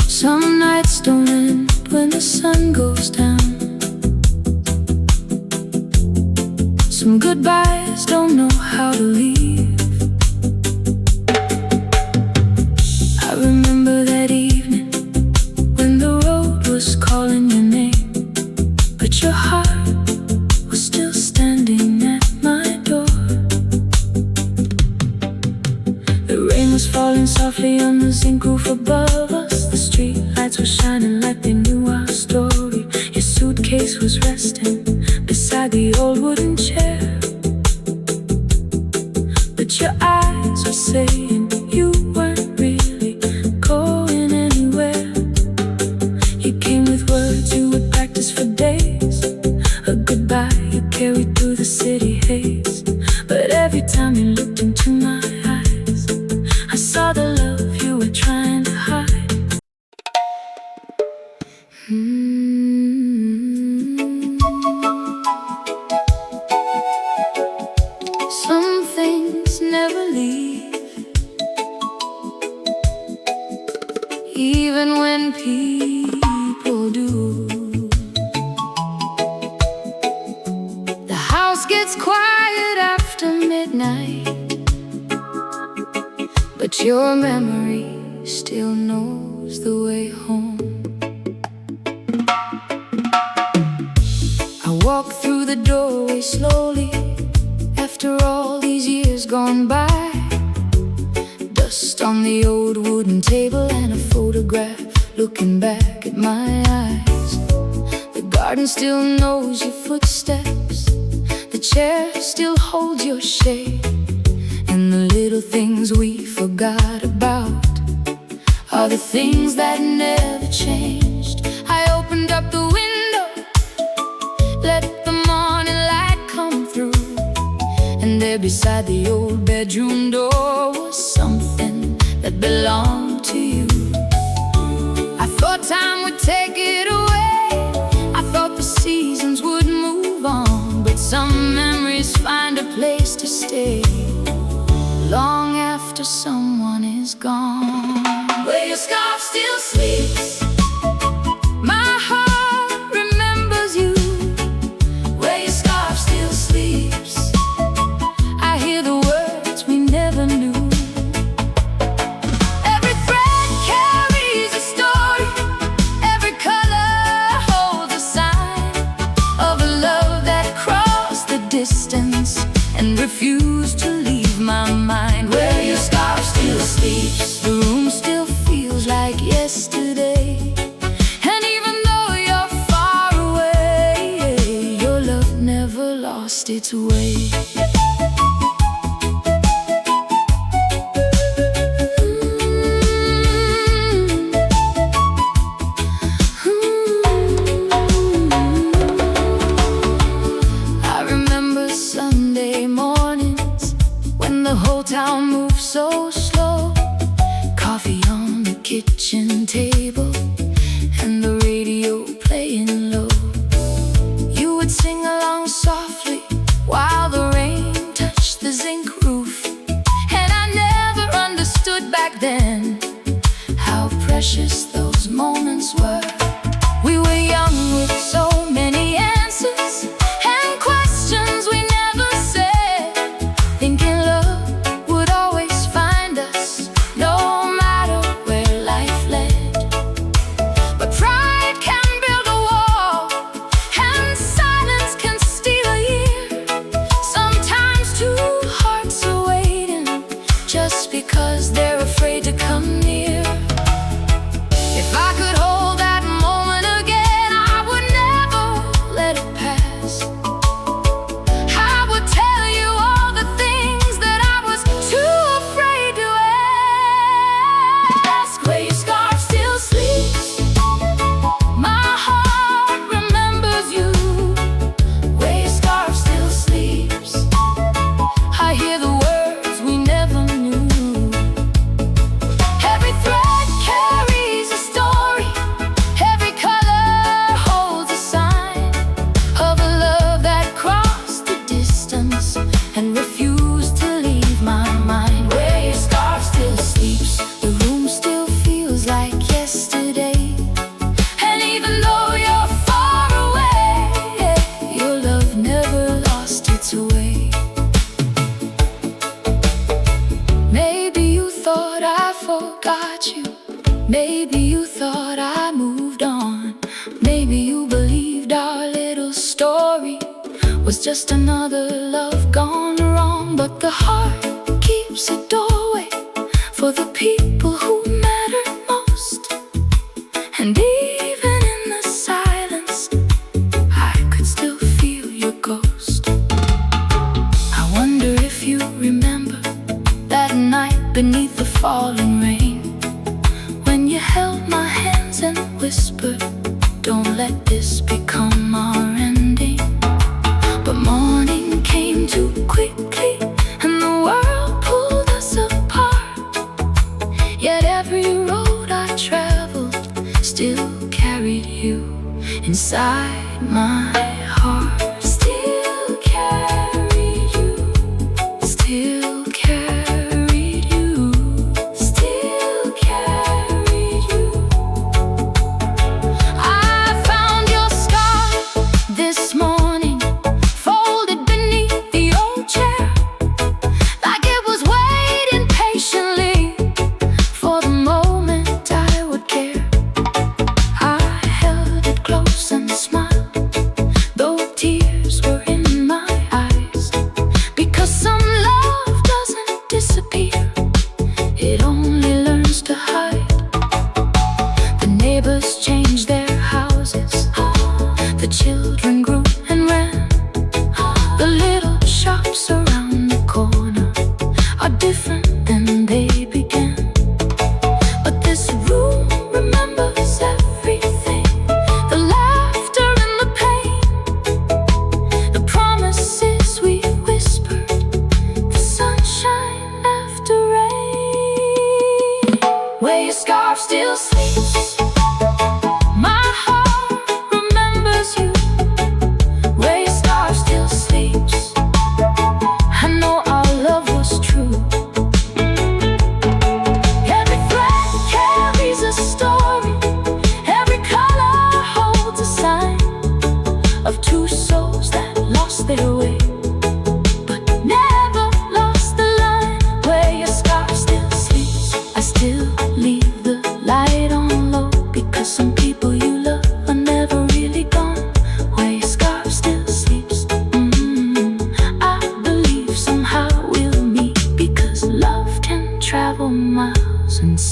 Some nights don't end when the sun goes down. Some goodbyes don't know how to leave. I remember that evening when the road was calling your name, but your heart was still standing at my door. The rain was falling softly on the zinc roof above us. The street lights were shining like they knew our story. Your suitcase was resting beside the old wooden chair, but your eyes were saying you weren't really going anywhere. You came with words you would practice for days, a goodbye you carried through the city haze. But every time you looked into my eyes, I saw the love you were trying to hide. night, but your memory still knows the way home. I walk through the doorway slowly, after all these years gone by. Dust on the old wooden table and a photograph looking back at my eyes. The garden still knows your footsteps, the chair still holds your shade, and the little things we forgot about are the things that never changed. I opened up the window, let the morning light come through, and there beside the old bedroom door was something that belonged to you. I thought time would take it away, I thought the seasons would move on, but some memories find a place to stay long after someone is gone. Where your scarf still sleeps, my heart remembers you. Where your scarf still sleeps, I hear the words we never knew. Every thread carries a story, every color holds a sign of a love that crossed the distance and refused to leave my mind. Where your scarf still sleeps, the room still feels like yesterday, and even though you're far away, your love never lost its way. I remember Sunday mornings when the whole town moved so slow, coffee on the kitchen table and the radio playing low. You would sing along softly while the rain touched the zinc roof, and I never understood back then how precious those moments were. We were young with so many answers and questions we never said, thinking love would always find us no matter where life led. But pride can build a wall, and silence can steal a year. Sometimes two hearts are waiting just because they're afraid to come near. If I could hold that moment again, I would never let it pass. I would tell you all the things that I was too afraid to ask. Where your scarf still sleeps, my heart remembers you. Where your scarf still sleeps, I hear the words we never knew. Every thread carries a story, every color holds a sign of a love that crossed the distance and refused to leave my mind. Where your scarf still sleeps, the room still feels like yesterday, and even though you're far away, your love never lost its way. Maybe you thought I forgot you, maybe you thought I moved on, maybe you believed our little story was just another love gone wrong. But the heart keeps a doorway for the people who matter most, and even in the silence I could still feel your ghost. I wonder if you remember that night beneath the falling rain, when you held my hands and whispered, don't let this become our ending. But morning came too quickly and the world pulled us apart, yet every road I traveled still carried you inside my heart. Still carried you, still carried you, still carried you. I found your scarf this morning, folded beneath the old chair,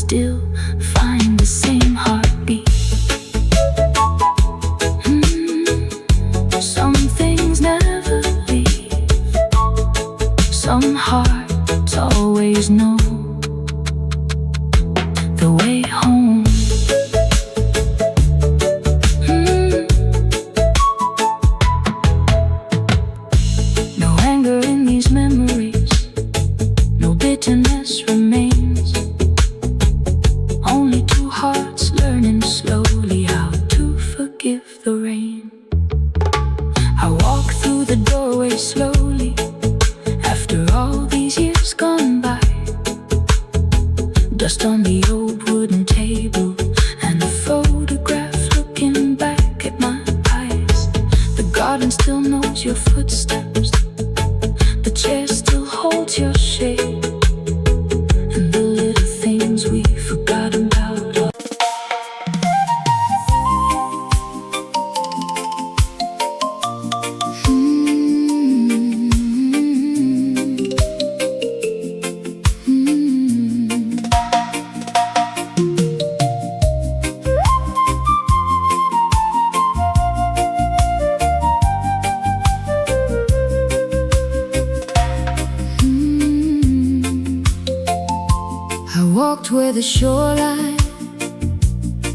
still find the same heartbeat. Some things never leave. Some hearts always know the way home. No anger in these memories, no bitterness remains. Only two hearts learning slowly how to forgive the rain. I walk through the doorway slowly after all these years gone by. Dust on the old wooden table and a photograph looking back at my eyes. The garden still knows your footsteps, the chair still holds your shape, and the little things we forgot about. I walked where the shoreline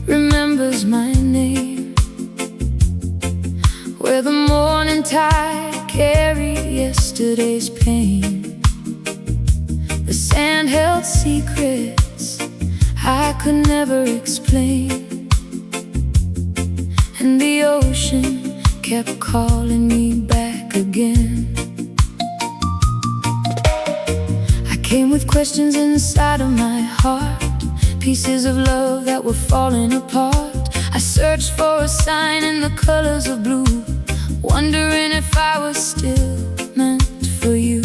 remembers my name, where the morning tide carried yesterday's pain. The sand held secrets I could never explain, and the ocean kept calling me back again. Came with questions inside of my heart, pieces of love that were falling apart. I searched for a sign in the colors of blue, wondering if I was still meant for you.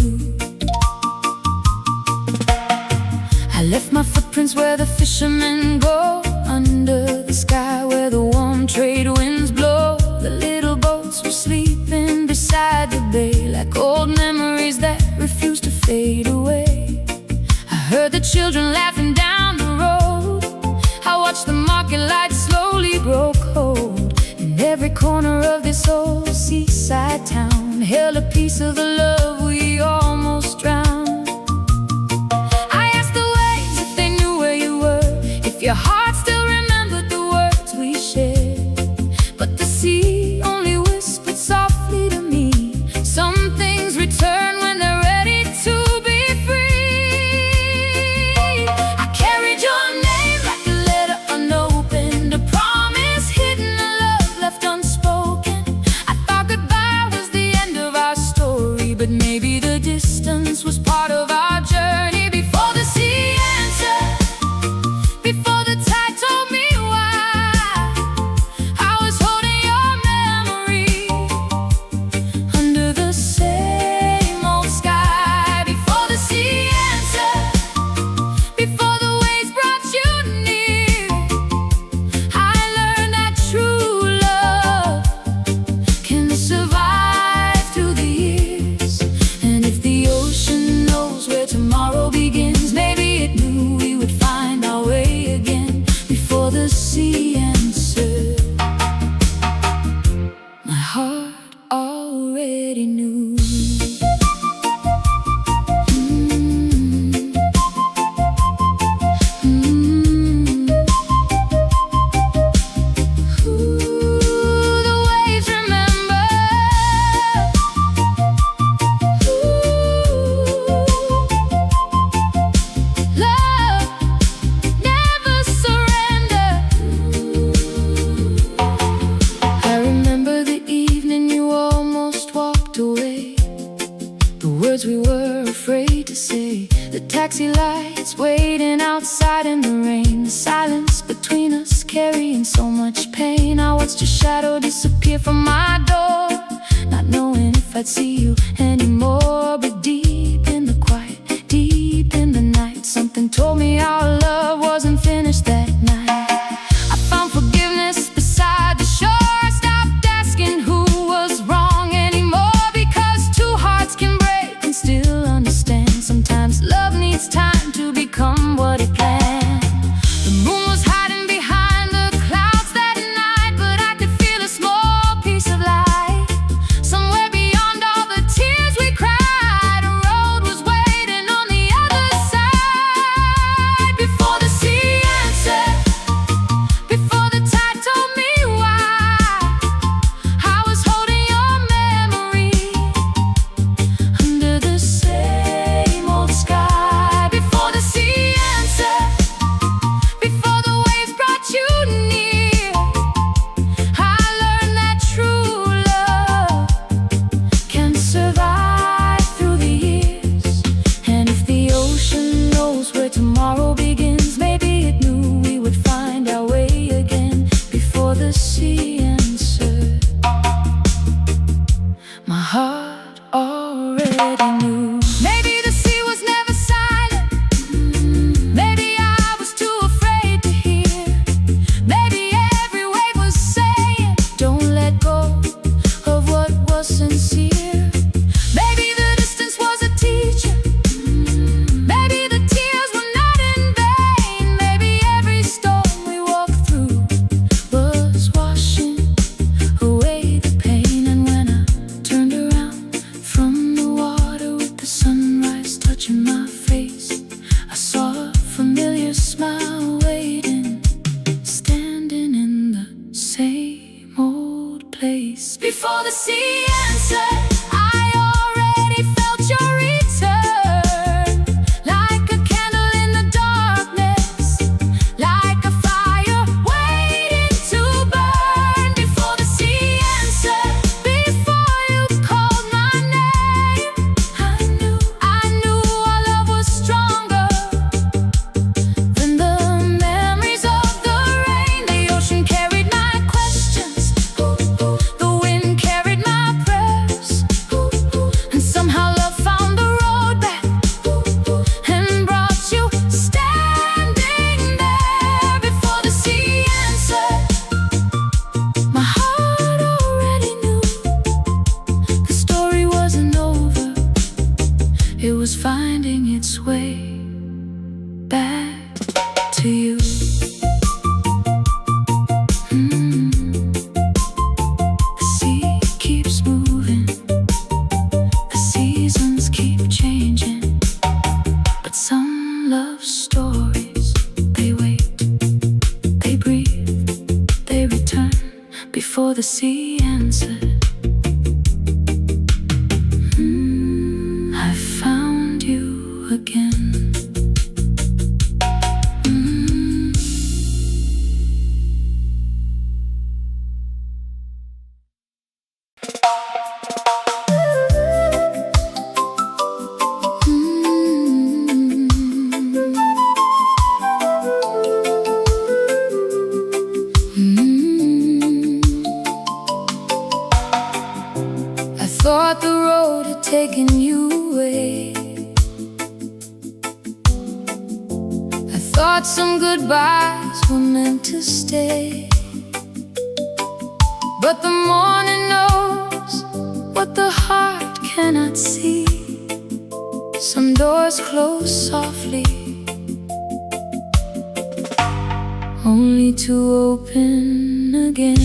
I left my footprints where the fishermen go, under the sky where the warm trade winds blow. The little boats were sleeping beside the bay, like old memories that refuse to fade away. Heard the children laughing down the road. I watched the market lights slowly grow cold, and every corner of this old seaside town held a piece of the love we almost drowned. I asked the waves if they knew where you were, if your heart still remembered the words we shared. But the sea only whispered softly to me, some things return when they're ready to be free. But maybe the distance was part of our journey. Before the sea answered, before the tide told me why, I was holding your memory under the same old sky. Before the sea answered, before the waves brought you near, I learned that true love can survive through the years. Tomorrow begins, maybe it knew we would find our way again. Before the sea answered, my heart already knew. We were afraid to say, the taxi lights waiting outside in the rain, the silence between us carrying so much pain. I watched your shadow disappear from my door, not knowing if I'd see you anymore. But deep in the quiet, deep in the night, something told me our love wasn't finished that night. I found forgiveness beside the shore. I stopped asking who was wrong anymore, because two hearts can break and still understand. Sometimes love needs time to become what it can. touching my face. I saw a familiar smile waiting, standing in the same old place. Before the sea answered, I already felt your return, like a candle in the darkness, like a fire waiting to burn. Before the sea answered, before you called my name, I knew our love was stronger than the memories of the rain. The ocean carried my questions, the wind carried my prayers, and somehow love found the road back and brought you standing there. Before the sea answered, my heart already knew the story wasn't over. It was finding its way back to you. The sea keeps moving, the seasons keep changing, but some love stories, they wait, they breathe, they return. Before the sea answered, I found you again. I thought the road had taken you away. I thought some goodbyes were meant to stay, but the morning knows what the heart cannot see. Some doors close softly, only to open again.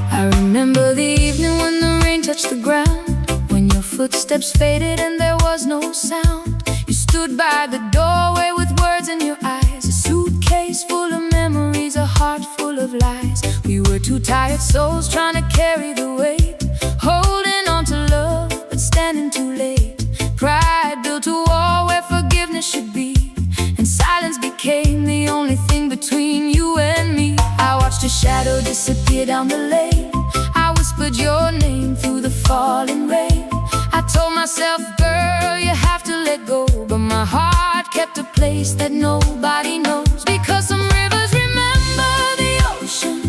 I remember the evening when the rain touched the ground, when your footsteps faded and there was no sound. You stood by the doorway with words in your eyes, a suitcase full of memories, a heart full of lies. We were two tired souls trying to carry the weight, holding on to love but standing too late. Pride built a wall where forgiveness should be, and silence became the only thing between you and me. I watched a shadow disappear down the lane. I whispered your name through the falling rain. I told myself, girl, you have to let go, but my heart kept a place that nobody knows. Because some rivers remember the ocean,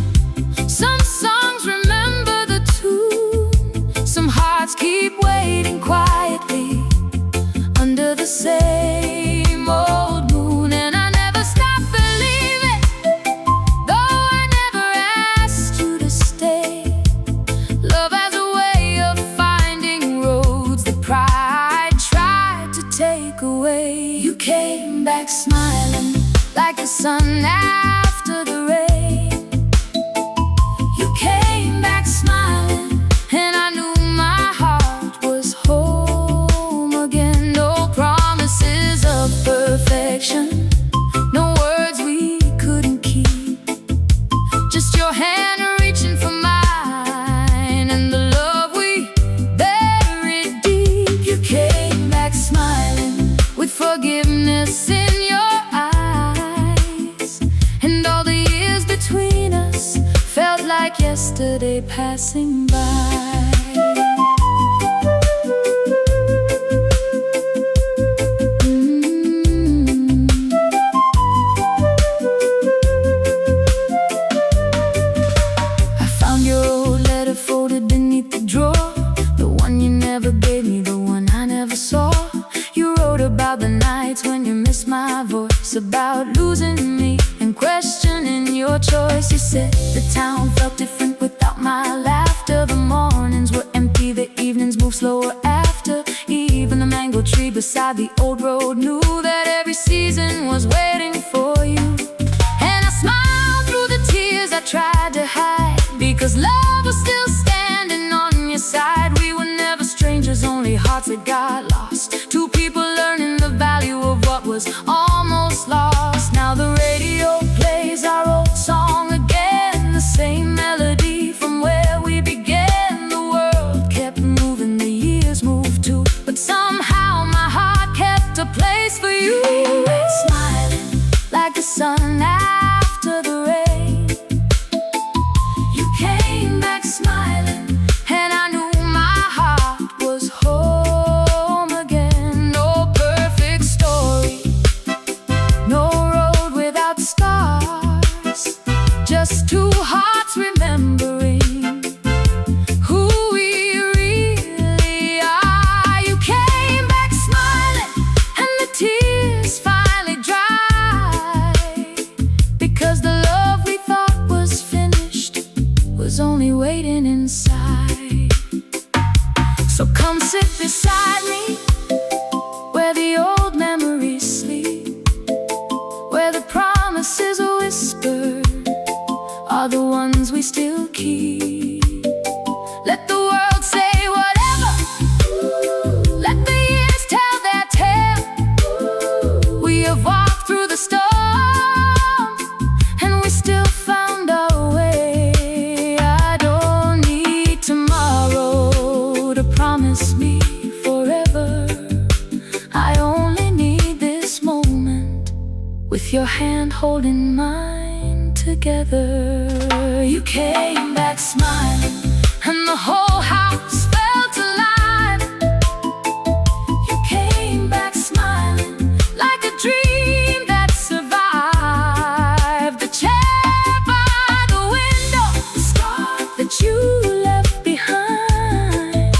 some songs remember the tune, some hearts keep waiting quietly under the same old moon. And I never stopped believing, though I never asked you to stay. Love has a way of finding roads that pride tried to take away. You came back smiling like the sun after the rain. You came back smiling, and I knew my heart was home again. No promises of perfection, no words we couldn't keep, just your hand reaching for mine and the love we buried deep. You came back smiling with forgiveness in your eyes, and all the years between us felt like yesterday passing by. I found your old letter folded beneath the drawer, the one you never gave me, the one I never saw. You wrote about the nights when you missed my voice, about losing me and questioning your choice. You said the town felt different without my laughter. The mornings were empty, the evenings moved slower after. Even the mango tree beside the old road knew that every season was waiting for you. hearts that got lost, two people learning the value of what was almost lost. Now the radio plays our old song again, the same melody from where we began. The world kept moving, the years moved too, but somehow my heart kept a place for you. Smiling like the sun after the rain, you came back smiling, and I knew my heart was home again. No perfect story, no road without stars, just two hearts remembering who we really are. You came back smiling, and the tears finally dried, because the love we thought was finished was only waiting inside. So come sit beside me, where the old memories sleep, where the promises whispered are the ones we still keep. Let the world say whatever, let the years tell their tale. We have walked through the storm, and we still found our way. I don't need tomorrow to promise me forever. I only need this moment, with your hand holding mine together. You came back smiling, and the whole house felt alive. You came back smiling, like a dream that survived. The chair by the window, the scarf that you left behind,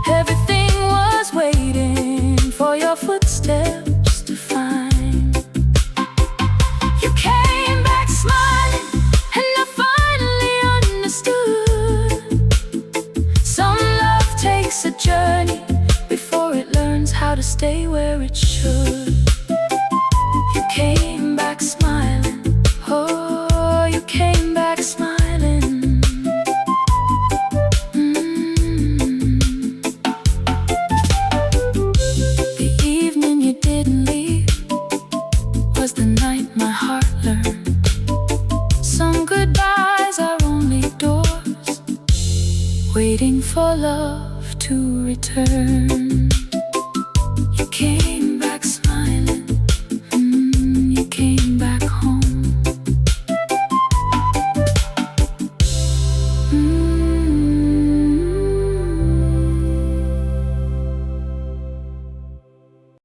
everything was waiting for your footsteps to find. You came back smiling, and I finally understood. Some love takes a journey before it learns how to stay where it should. You came back smiling, oh, you came back smiling. The evening you didn't leave was the night my heart learned some goodbyes are only doors waiting for love to return. You came